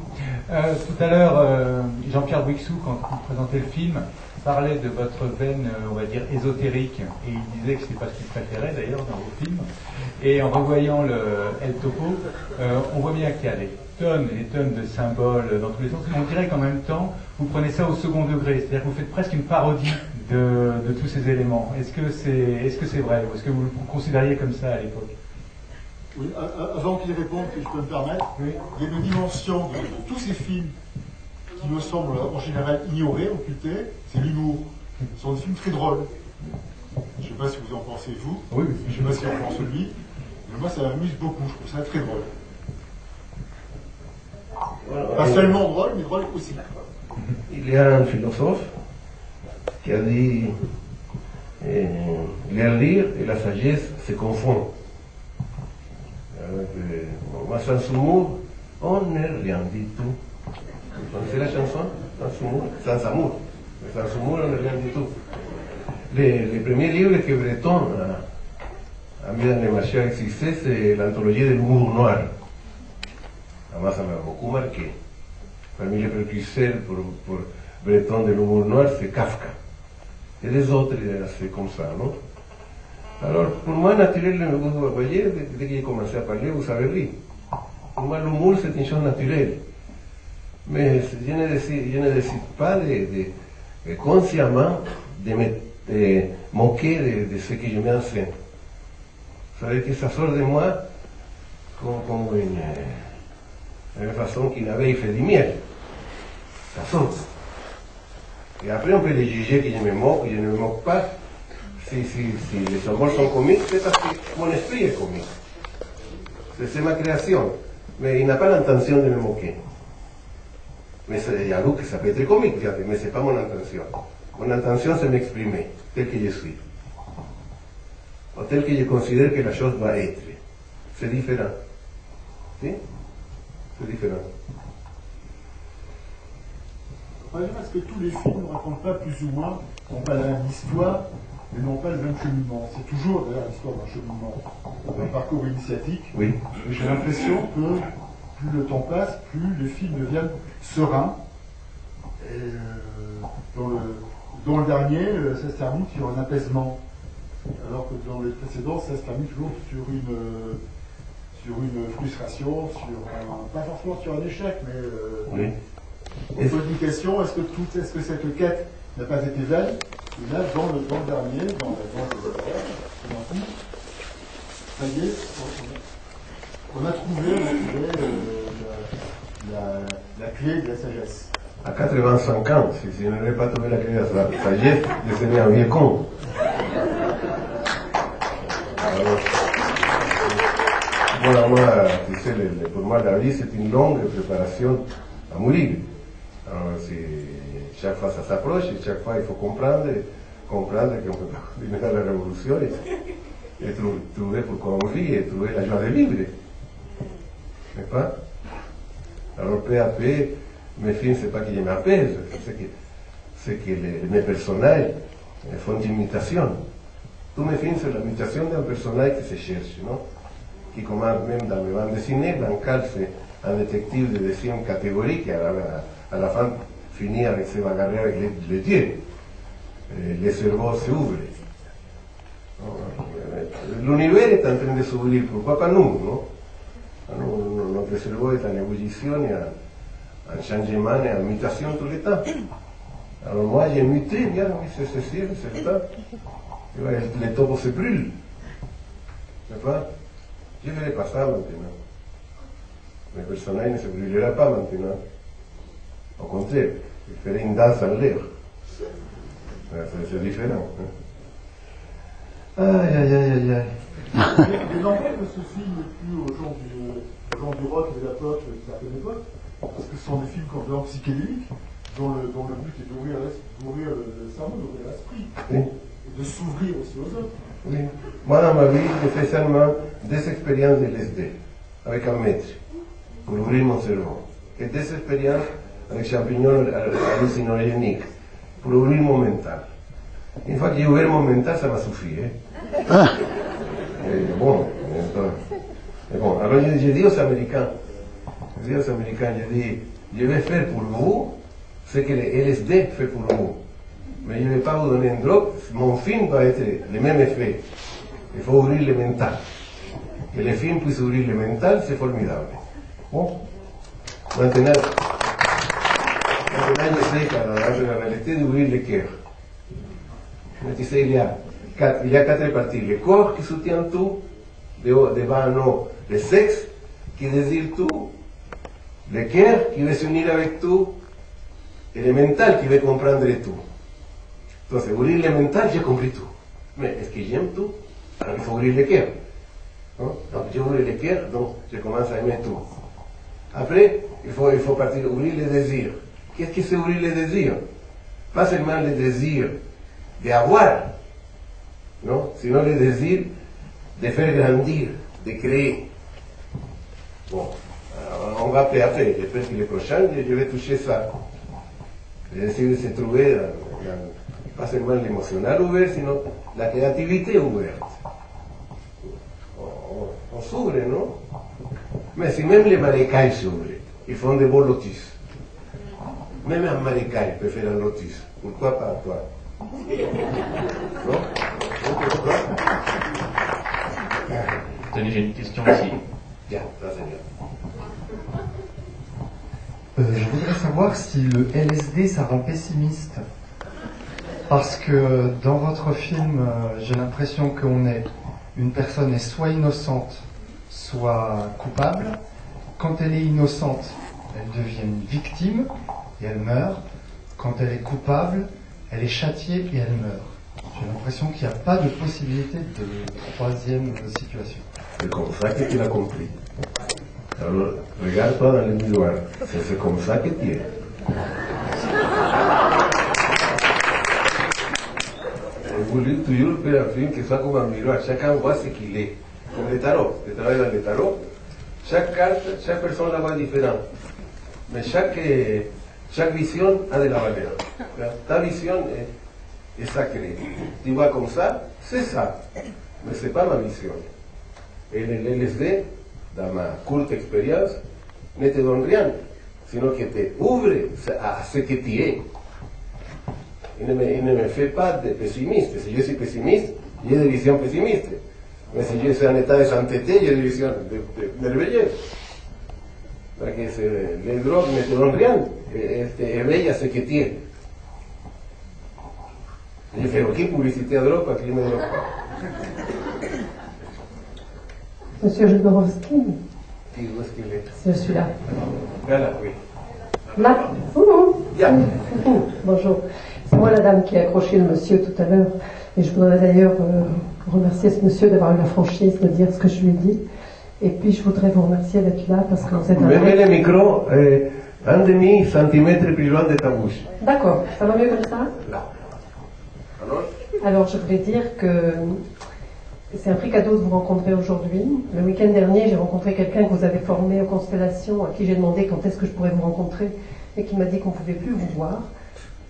Tout à l'heure, Jean-Pierre Bouixou, quand il présentait le film, parlait de votre veine, on va dire, ésotérique, et il disait que c'est pas ce qu'il préférait d'ailleurs dans vos films. Et en revoyant le El Topo, on voit bien qu'il y a des tonnes et des tonnes de symboles dans tous les sens. On dirait qu'en même temps, vous prenez ça au second degré, c'est-à-dire que vous faites presque une parodie de tous ces éléments. Est-ce que c'est vrai, ou est-ce que vous le considériez comme ça à l'époque? Oui, avant qu'il réponde, si je peux me permettre, oui. Il y a une dimension de tous ces films qui me semblent en général ignorés, occultés, c'est l'humour. Ce sont des films très drôles. Je ne sais pas si vous en pensez, vous. Oui. Je ne sais pas si on pense lui. Mais moi, ça m'amuse beaucoup. Je trouve ça très drôle. Voilà. Pas seulement drôle, mais drôle aussi. Il y a un philosophe qui a dit lire et la sagesse se confondent. Moi, sans humour, on n'est rien du tout. Vous connaissez la chanson? Sans amour. Sans humour, on n'est rien du tout. Les premiers livres que Breton a mis dans le marché à exister, c'est l'anthologie de l'humour noir. Además, ça m'a beaucoup marqué. Parmi les précurseurs pour Breton de l'humour noir, c'est Kafka. Et les autres, c'est comme ça, non? Alors, pour moi, naturel, vous voyez, dès que j'ai commencé à parler, vous savez rire. Pour moi, l'humour, c'est une chose naturelle. Mais je ne décide pas consciemment de me moquer de ce que je mets en scène. Vous savez que ça sort de moi comme une façon qu'une abeille fait du miel. Ça sort. Et après, on peut les juger que je me moque, que je ne me moque pas. Si les symboles sont comiques, c'est parce que mon esprit est comique. C'est ma création. Mais il n'a pas l'intention de me moquer. Mais il y a d'autres que ça peut être comique, mais ce n'est pas mon intention. Mon intention, c'est m'exprimer tel que je suis. Ou tel que je considère que la chose doit être. C'est différent. Si? C'est différent. Par exemple, est-ce que tous les films ne racontent pas plus ou moins, n'ont pas la même histoire, mais n'ont pas le même cheminement? C'est toujours d'ailleurs l'histoire d'un cheminement, d'un parcours initiatique. Oui. J'ai l'impression que plus le temps passe, plus les films deviennent sereins. Et dans le dernier, ça se termine sur un apaisement. Alors que dans les précédents, ça se termine toujours sur une frustration, pas forcément sur un échec, mais oui. On pose une question, est-ce que cette quête n'a pas été vaine? Et là, dans le dernier, ça y est, on a trouvé la clé de la sagesse. À 85 ans, si je n'avais pas trouvé la clé de la sagesse, je serais un vieux con. Alors, voilà, moi, tu sais, pour moi, la vie, c'est une longue préparation à mourir. Alors, chaque fois, ça s'approche, et chaque fois, il faut comprendre qu'on peut pas continuer dans la révolution et trouver pourquoi on vit et trouver la joie de vivre. N'est-ce pas? Alors, peu à peu, mes films, c'est pas que je m'apaise, c'est que mes personnages font une imitation. Tous mes films, c'est l'imitation d'un personnage qui se cherche, non? Qui commence même dans mes bandes dessinées, Blancal, c'est un détective de deuxième catégorie qui, à la fin, finit avec se bagarrer avec les dieux. Les cerveaux s'ouvrent. L'univers est en train de s'ouvrir, pourquoi pas nous, non? Notre cerveau est en ébullition, en changement et en mutation tout le temps. Alors moi, j'ai muté, bien, oui, c'est sûr, c'est le temps. Les taureaux se brûlent. N'est-ce pas? Je ne ferai pas ça maintenant. Mes personnages ne se brûlera pas maintenant. Au contraire, je ferai une danse en l'air. C'est différent. Aïe, aïe, aïe, aïe, aïe. Mais l'envers de ce film n'est plus aux gens du rock et de la pop d'une certaine époque, parce que ce sont des films complètement psychédéliques, dont le but est d'ouvrir le cerveau, d'ouvrir l'esprit, oui. Et de s'ouvrir aussi aux autres. Oui. Moi, dans ma vie, j'ai fait seulement des expériences de LSD, avec un maître, pour ouvrir mon cerveau. Et des expériences avec champignons hallucinogéniques, pour ouvrir mon mental. Une fois que j'ai ouvert mon mental, ça m'a suffi. Bon, alors j'ai dit aux Américains, Je dis aux Américains, je dis, je vais faire pour vous ce que le LSD fait pour vous. Mais je ne vais pas vous donner une drogue, mon film va être le même effet. Il faut ouvrir le mental. Que le film puisse ouvrir le mental, c'est formidable. Bon. Maintenant, j'essaie, dans la réalité, d'ouvrir le cœur. Tu sais, il y a quatre parties. Le corps qui soutient tout, devant nous, le sexe qui désire tout, le cœur qui veut s'unir avec tout, et le mental qui veut comprendre tout. Donc, ouvrir le mental, j'ai compris tout. Mais est-ce que j'aime tout? Alors il faut ouvrir le cœur. Donc, j'ouvre le cœur, donc je commence à aimer tout. Après, il faut partir, ouvrir les désirs. Qu'est-ce que c'est ouvrir les désirs? Pas seulement le désir d'avoir, non? Sinon le désir de faire grandir, de créer. Bon, alors, on va après. J'espère que le prochain, je vais toucher ça. Essayer de se trouver pas seulement l'émotionnel ouvert, sinon la créativité ouverte. On s'ouvre, non? Mais si même les marécages s'ouvrent, ils font des beaux lotus. Même un marécage peut faire un lotus. Pourquoi pas toi? Non? Tenez, j'ai une question aussi. Bien, là, Seigneur. Je voudrais savoir si le LSD ça rend pessimiste. Parce que dans votre film, j'ai l'impression une personne est soit innocente, soit coupable. Quand elle est innocente, elle devient une victime et elle meurt. Quand elle est coupable, elle est châtiée et elle meurt. J'ai l'impression qu'il n'y a pas de possibilité de troisième situation. C'est comme ça que tu l'as compris. Alors, regarde-toi dans le miroir. C'est comme ça que tu es. J'ai voulu toujours faire un film qui soit comme un miroir. Chacun voit ce qu'il est. Comme le tarot. Je travaille dans le tarot. Chaque carte, chaque personne la voit différente. Mais chaque vision a de la valeur. Ta vision est sacrée. Tu vois comme ça, c'est ça. Mais ce n'est pas ma vision. Et le LSD, dans ma courte expérience, ne te donne rien, sinon que te ouvre à ce que tu es. Il ne me fait pas de pessimiste. Si je suis pessimiste, j'ai des visions pessimistes. Mais si je suis en état de sainteté, j'ai des visions merveilleuses. Parce que les drogues ne te donnent rien, te éveillent à ce que tu es. Je fais aucune publicité à drogue parce qu'il ne me drogue pas. Monsieur Jodorowsky. Qui est-ce qu'il est? C'est celui-là. Voilà, oui. Là. Bonjour. C'est moi la dame qui a accroché le monsieur tout à l'heure. Et je voudrais d'ailleurs remercier ce monsieur d'avoir eu la franchise de dire ce que je lui ai dit. Et puis je voudrais vous remercier d'être là parce que vous êtes un... Mets le micro 1,5 cm plus loin de ta bouche. D'accord. Ça va mieux comme ça? Là. Alors je voulais dire que c'est un vrai cadeau de vous rencontrer aujourd'hui. Le week-end dernier, j'ai rencontré quelqu'un que vous avez formé aux constellations, à qui j'ai demandé quand est-ce que je pourrais vous rencontrer, et qui m'a dit qu'on ne pouvait plus vous voir.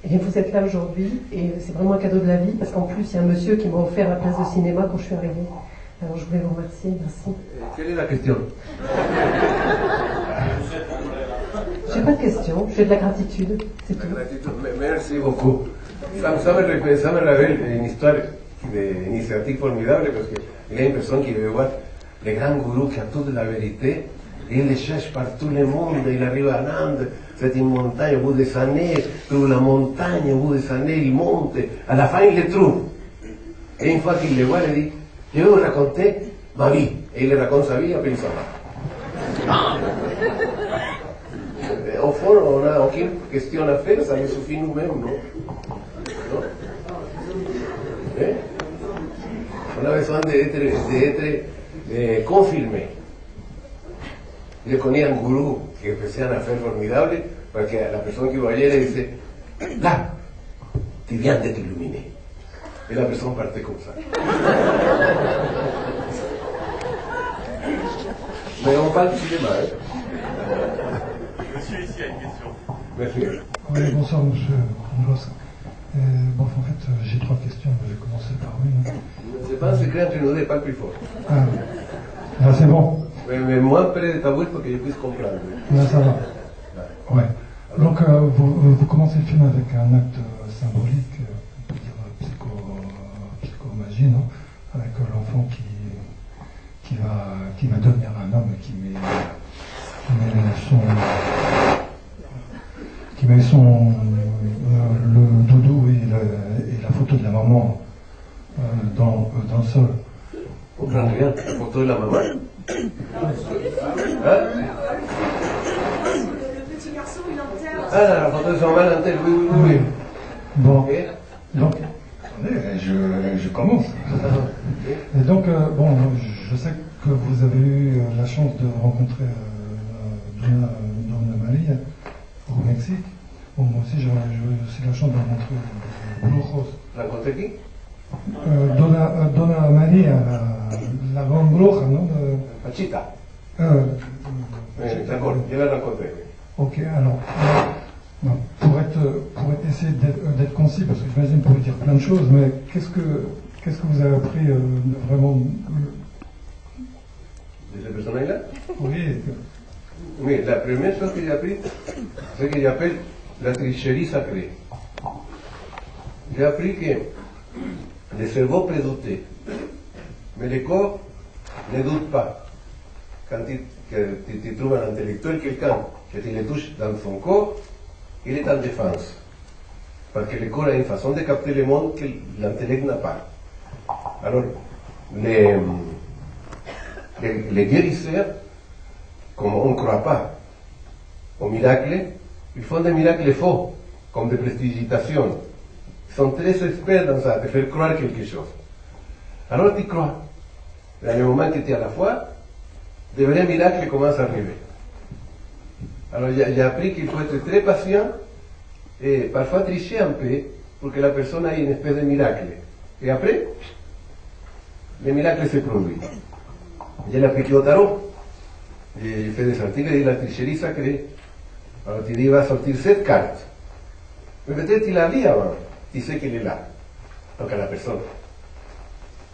Et vous êtes là aujourd'hui, et c'est vraiment un cadeau de la vie, parce qu'en plus, il y a un monsieur qui m'a offert la place de cinéma quand je suis arrivée. Alors je voulais vous remercier, merci. Quelle est la question? J'ai pas de question, j'ai de la gratitude, c'est tout. Merci beaucoup. Ça me révèle une histoire d'initiative formidable parce qu'il y a une personne qui veut voir les grands gourous qui ont toute la vérité et il les cherche par tout le monde. Il arrive à Nantes, c'est une montagne, au bout des années, il trouve la montagne, au bout des années, il monte, à la fin il les trouve. Et une fois qu'il les voit, il dit, je vais vous raconter ma vie. Et il raconte sa vie, après il s'en va. Au fond, on n'a aucune question à faire, ça nous suffit nous-mêmes, non? ¿Eh? On a besoin d'être confirmé. Je connais un gourou qui faisait une affaire formidable parce que la personne qui voyait le disait là, tu viens de t'illuminer. Et la personne partait comme ça. Mais on parle du cinéma. Monsieur ici a une question. Merci. Oui, bonsoir monsieur Andros. Bon, en fait, j'ai 3 questions, je vais commencer par une. C'est pas un secret entre nous deux, pas le plus fort. Ah, c'est bon. Mais moins près de ta bouche pour que je puisse comprendre. Là, ça va. Ouais. Donc, vous commencez le film avec un acte symbolique, on peut dire psychomagie, non? Avec l'enfant qui va devenir un homme et qui met le doudou et la photo de la maman dans le sol. On comprend rien, la photo de la maman. Hein? Ah, la photo de son maman en tête, oui. Bon. Donc, attendez, je commence. Et donc, bon, je sais que vous avez eu la chance de rencontrer Donna Maria au Mexique. Bon, moi aussi, j'ai eu aussi la chance de rencontrer Brujos. Rencontrer qui? Donna Maria, la grande bruja, non? Pachita. D'accord, je l'ai rencontrée. Ok, alors, pour essayer d'être concis, parce que j'imagine pour vous dire plein de choses, mais qu'est-ce que vous avez appris vraiment de cette personne-là? Oui. Oui, la première chose que j'ai appris, c'est ce que j'appelle la tricherie sacrée. J'ai appris que le cerveau peut douter, mais le corps ne doute pas. Quand tu trouves un intellectuel, quelqu'un que tu le touches dans son corps, il est en défense. Parce que le corps a une façon de capter le monde que l'intellect n'a pas. Alors, les guérisseurs, comme on ne croit pas aux miracles, ils font des miracles faux, comme des prestidigitations. Ils sont très experts dans ça, de faire croire quelque chose. Alors tu crois. Dans le moment que tu es à la foi, de vrais miracles commencent à arriver. Alors j'ai appris qu'il faut être très patient et parfois tricher un peu pour que la personne ait une espèce de miracle. Et après, le miracle se produit. Je l'ai appliqué au tarot. J'ai fait des articles de la tricherie sacrée. Alors tu dis, il va sortir 7 cartes. Mais peut-être il l'a vu avant. Tu sais qu'il est là. Donc à la personne.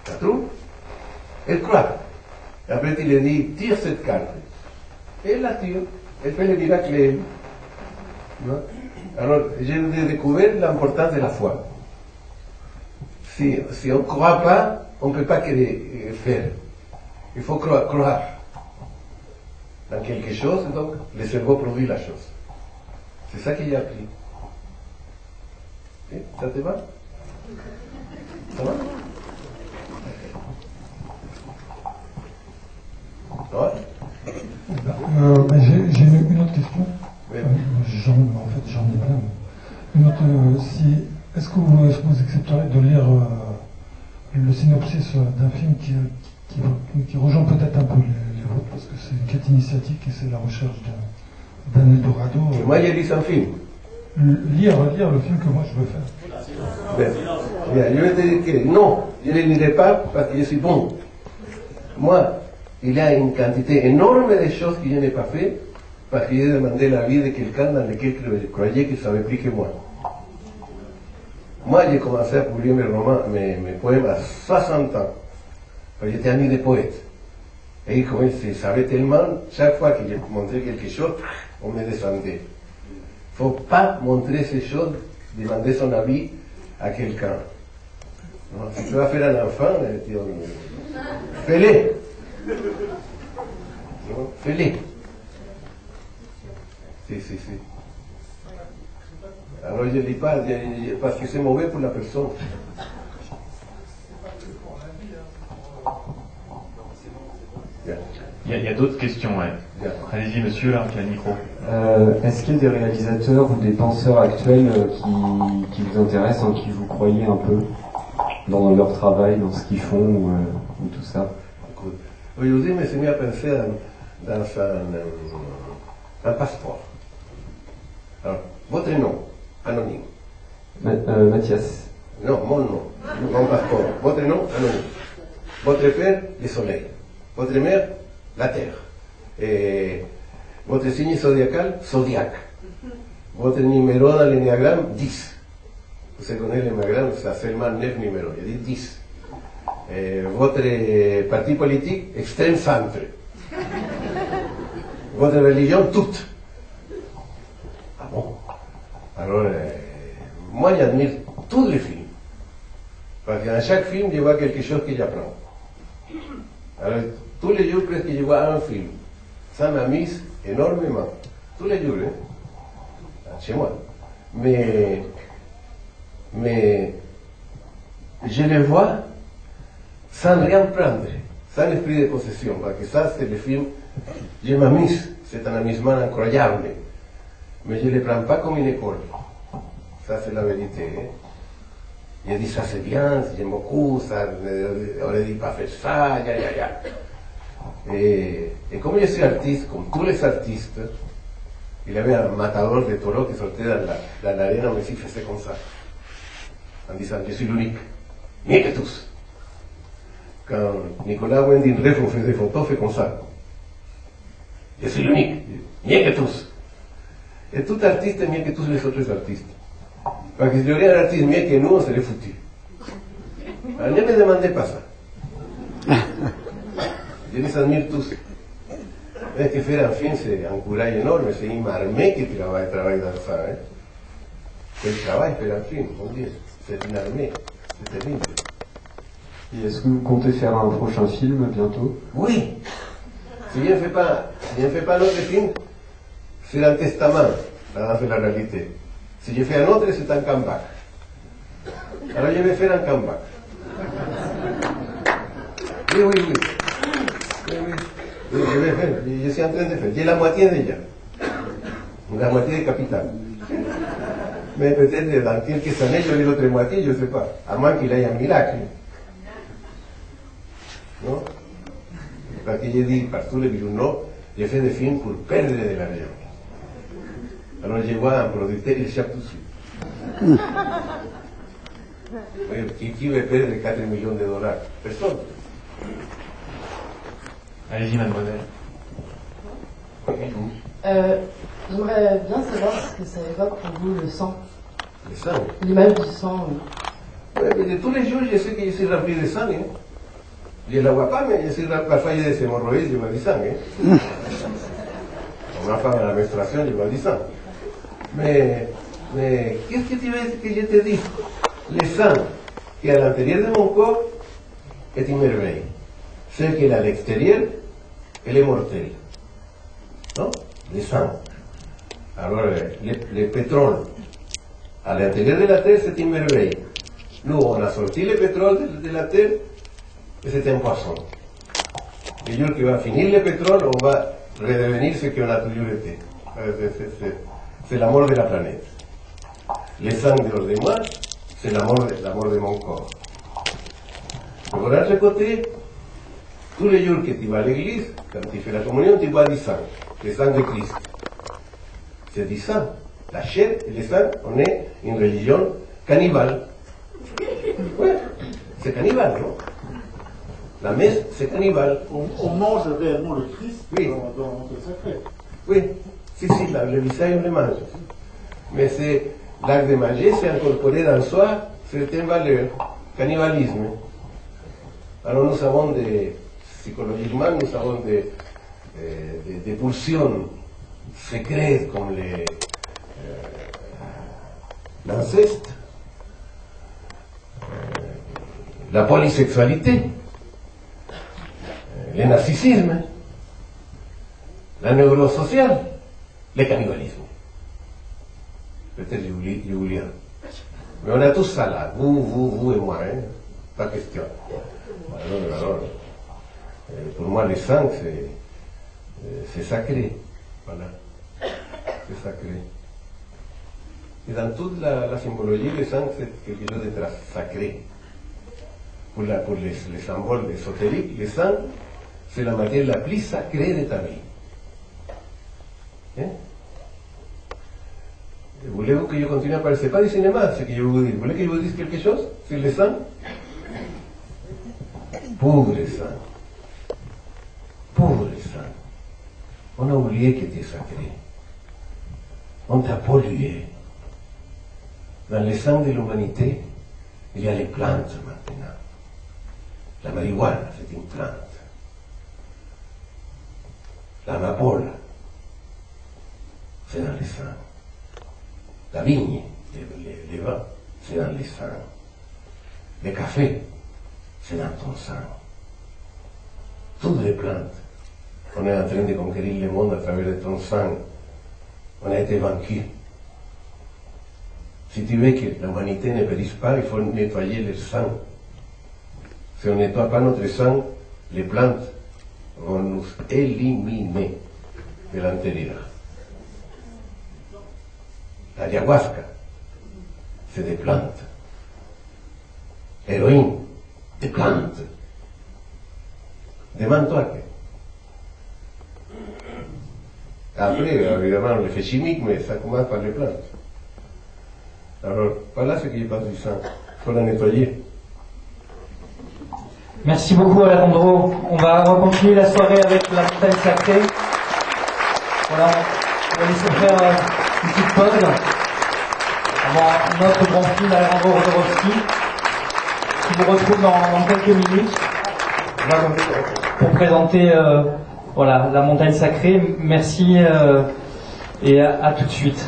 La trouve, elle croit. Et après tu lui dis, tire cette carte. Et elle la tire. Elle fait le miracle. Non? Alors j'ai découvert l'importance de la foi. Si on ne croit pas, on ne peut pas faire. Il faut croire dans quelque chose, donc le cerveau produit la chose. C'est ça que j'ai appris. Et ça te va? Ça va? Ouais. J'ai une autre question. Oui. En fait, j'en ai plein. Une autre, est-ce que vous accepteriez de lire le synopsis d'un film qui rejoint peut-être un peu les vôtres, parce que c'est une quête initiatique et c'est la recherche d'un Eldorado. Moi, j'ai lu un film. Lire le film que moi je veux faire. Bien, je vais te dire que non, je ne le lirai pas parce que je suis bon. Moi, il y a une quantité énorme de choses que je n'ai pas fait parce que j'ai demandé l'avis de quelqu'un dans lequel je croyais qu'il savait plus que moi. Moi, j'ai commencé à publier mes romans, mes poèmes à 60 ans. J'étais ami des poètes. Et comme ils savaient tellement, chaque fois que je montrais quelque chose, on me descendait. Il ne faut pas montrer ces choses, demander son avis à quelqu'un. Si tu vas faire un enfant, fais-le. Fais-le. Si. Alors je ne lis pas parce que c'est mauvais pour la personne. Il y a d'autres questions, ouais. Allez-y, monsieur, là, qui a le micro. Est-ce qu'il y a des réalisateurs ou des penseurs actuels qui vous intéressent, qui vous croyez un peu dans leur travail, dans ce qu'ils font ou tout ça? Aujourd'hui, je me suis mis à penser dans un passeport. Alors, votre nom, anonyme. Mathias. Non, mon nom, mon passeport. Votre nom, anonyme. Votre père, le soleil. Votre mère, la terre. Et votre signe zodiacal, zodiac. Votre numéro dans l'énéagramme, 10. Vous connaissez l'énéagramme, ça a seulement 9 numéros. Il dit 10. Votre parti politique, extrême centre. votre religion toute. Ah bon? Alors, moi, j'admire tous les films. Parce que dans chaque film, je vois quelque chose que j'apprends. Alors, tous les jours, presque, je vois un film. Ça m'amuse énormément. Tous les jours, hein? Chez moi. Mais je les vois sans rien prendre, sans esprit de possession. Parce que ça, c'est le film, je m'amuse. C'est un amusement incroyable. Mais je ne le prends pas comme une école. Ça, c'est la vérité. Hein? Je dis ça c'est bien, j'aime beaucoup, ça, on ne dit pas faire ça, ya. Et comme je suis artiste, comme tous les artistes, il y avait un matador de taureaux qui sortait dans l'arène, mais il faisait comme ça, en disant je suis l'unique, mieux que tous. Quand Nicolas Winding Refn fait des photos, fait comme ça. Je suis l'unique, mieux que tous. Et tout artiste est mieux que tous les autres artistes. Parce que si j'aurais un artiste mieux que nous, on serait foutu. Alors ne me demandez pas ça. Je les admire tous. Es que faire un film, c'est un courage énorme, c'est une armée qui travaille dans ça. Hein? C'est le travail faire un film, mon Dieu. C'est une armée, c'est terrible. Et est-ce que vous comptez faire un prochain film bientôt? Oui. Si je ne fais pas un autre film, c'est un testament, dans la réalité. Si je fais un autre, c'est un comeback. Alors je vais faire un comeback. Oui. Je vais faire, je suis en train de faire. J'ai la moitié déjà. La moitié de capital. Mais peut-être dans quelques années, j'aurai l'autre moitié, je ne sais pas. À moins qu'il y ait un miracle. Non? Parce que j'ai dit par tous les journaux, j'ai fait des films pour perdre de l'argent. Alors je vois un producteur, il échappe tout de suite. Qui veut perdre 4 millions de dollars? Personne. Allez-y, mademoiselle. J'aimerais bien savoir ce que ça évoque pour vous, le sang. Le sang? L'image du sang, oui. Ouais, mais de tous les jours, je sais que je suis rempli de sang. Hein. Je ne la vois pas, mais je suis parfois j'ai des hémorroïdes, je vois du sang. Hein. Ma femme à la menstruation, je vois du sang. Mais qu'est-ce que tu veux que je te dise? Le sang qui est à l'intérieur de mon corps est une merveille. Celle qui est à l'extérieur, elle est mortelle. Non? Le sang. Alors, le pétrole à l'intérieur de la terre, c'est une merveille. Nous, on a sorti le pétrole de la terre et c'est un poisson. Le jour qui va finir le pétrole, on va redevenir ce qu'on a toujours été. C'est la mort de la planète. Le sang de los demás, c'est la mort de mon corps. De l'autre côté, tous les jours que tu vas à l'église, quand tu fais la communion, tu bois du sang, le sang de Christ. C'est du sang. La chair et le sang, on est une religion cannibale. Oui, c'est cannibale, non? La messe, c'est cannibale. On mange réellement le Christ oui. dans le sacré. Oui, si, le visage, on le mange. Mais c'est l'acte de manger, c'est incorporer dans soi certaines valeurs. Cannibalisme. Alors nous avons psychologiquement, nous avons des pulsions secrètes comme l'inceste, la polysexualité, le narcissisme, la névrose sociale, le cannibalisme. Peut-être j'ai oublié. Mais on a tous ça là, vous et moi, hein? Pas question. Alors, pour moi, le sang, c'est sacré. Voilà. C'est sacré. Et dans toute la symbologie, le sang, c'est quelque chose de très sacré. Pour les symboles ésotériques, le sang, c'est la matière la plus sacrée de ta vie. Hein? Voulez-vous que je continue à parler? C'est pas du cinéma, ce que je vous dis. Vous voulez que je vous dise quelque chose sur le sang? Pauvre sang. Pauvre sang. On a oublié que tu es sacré. On t'a pollué. Dans le sang de l'humanité, il y a les plantes maintenant. La marijuana, c'est une plante. L'amapola, c'est dans les sangs. La vigne, les vins, c'est dans les sangs. Le café, c'est dans ton sang. Toutes les plantes. On est en train de conquérir le monde à travers de ton sang. On a été vaincu. Si tu veux que l'humanité ne périsse pas, il faut nettoyer le sang. Si on ne nettoie pas notre sang, les plantes vont nous éliminer de l'intérieur. L'ayahuasca, c'est des plantes. L'héroïne, des plantes. Demande-toi que. Après, évidemment, l'effet chimique, mais ça commence par les plantes. Alors, voilà ce qui est pas du sang. Il faut la nettoyer. Merci beaucoup Alejandro. On va continuer la soirée avec la montagne sacrée. Voilà, on va laisser faire une petite pause avant notre grand film Alejandro Jodorowsky qui vous retrouve dans quelques minutes pour présenter voilà, la montagne sacrée. Merci et à tout de suite.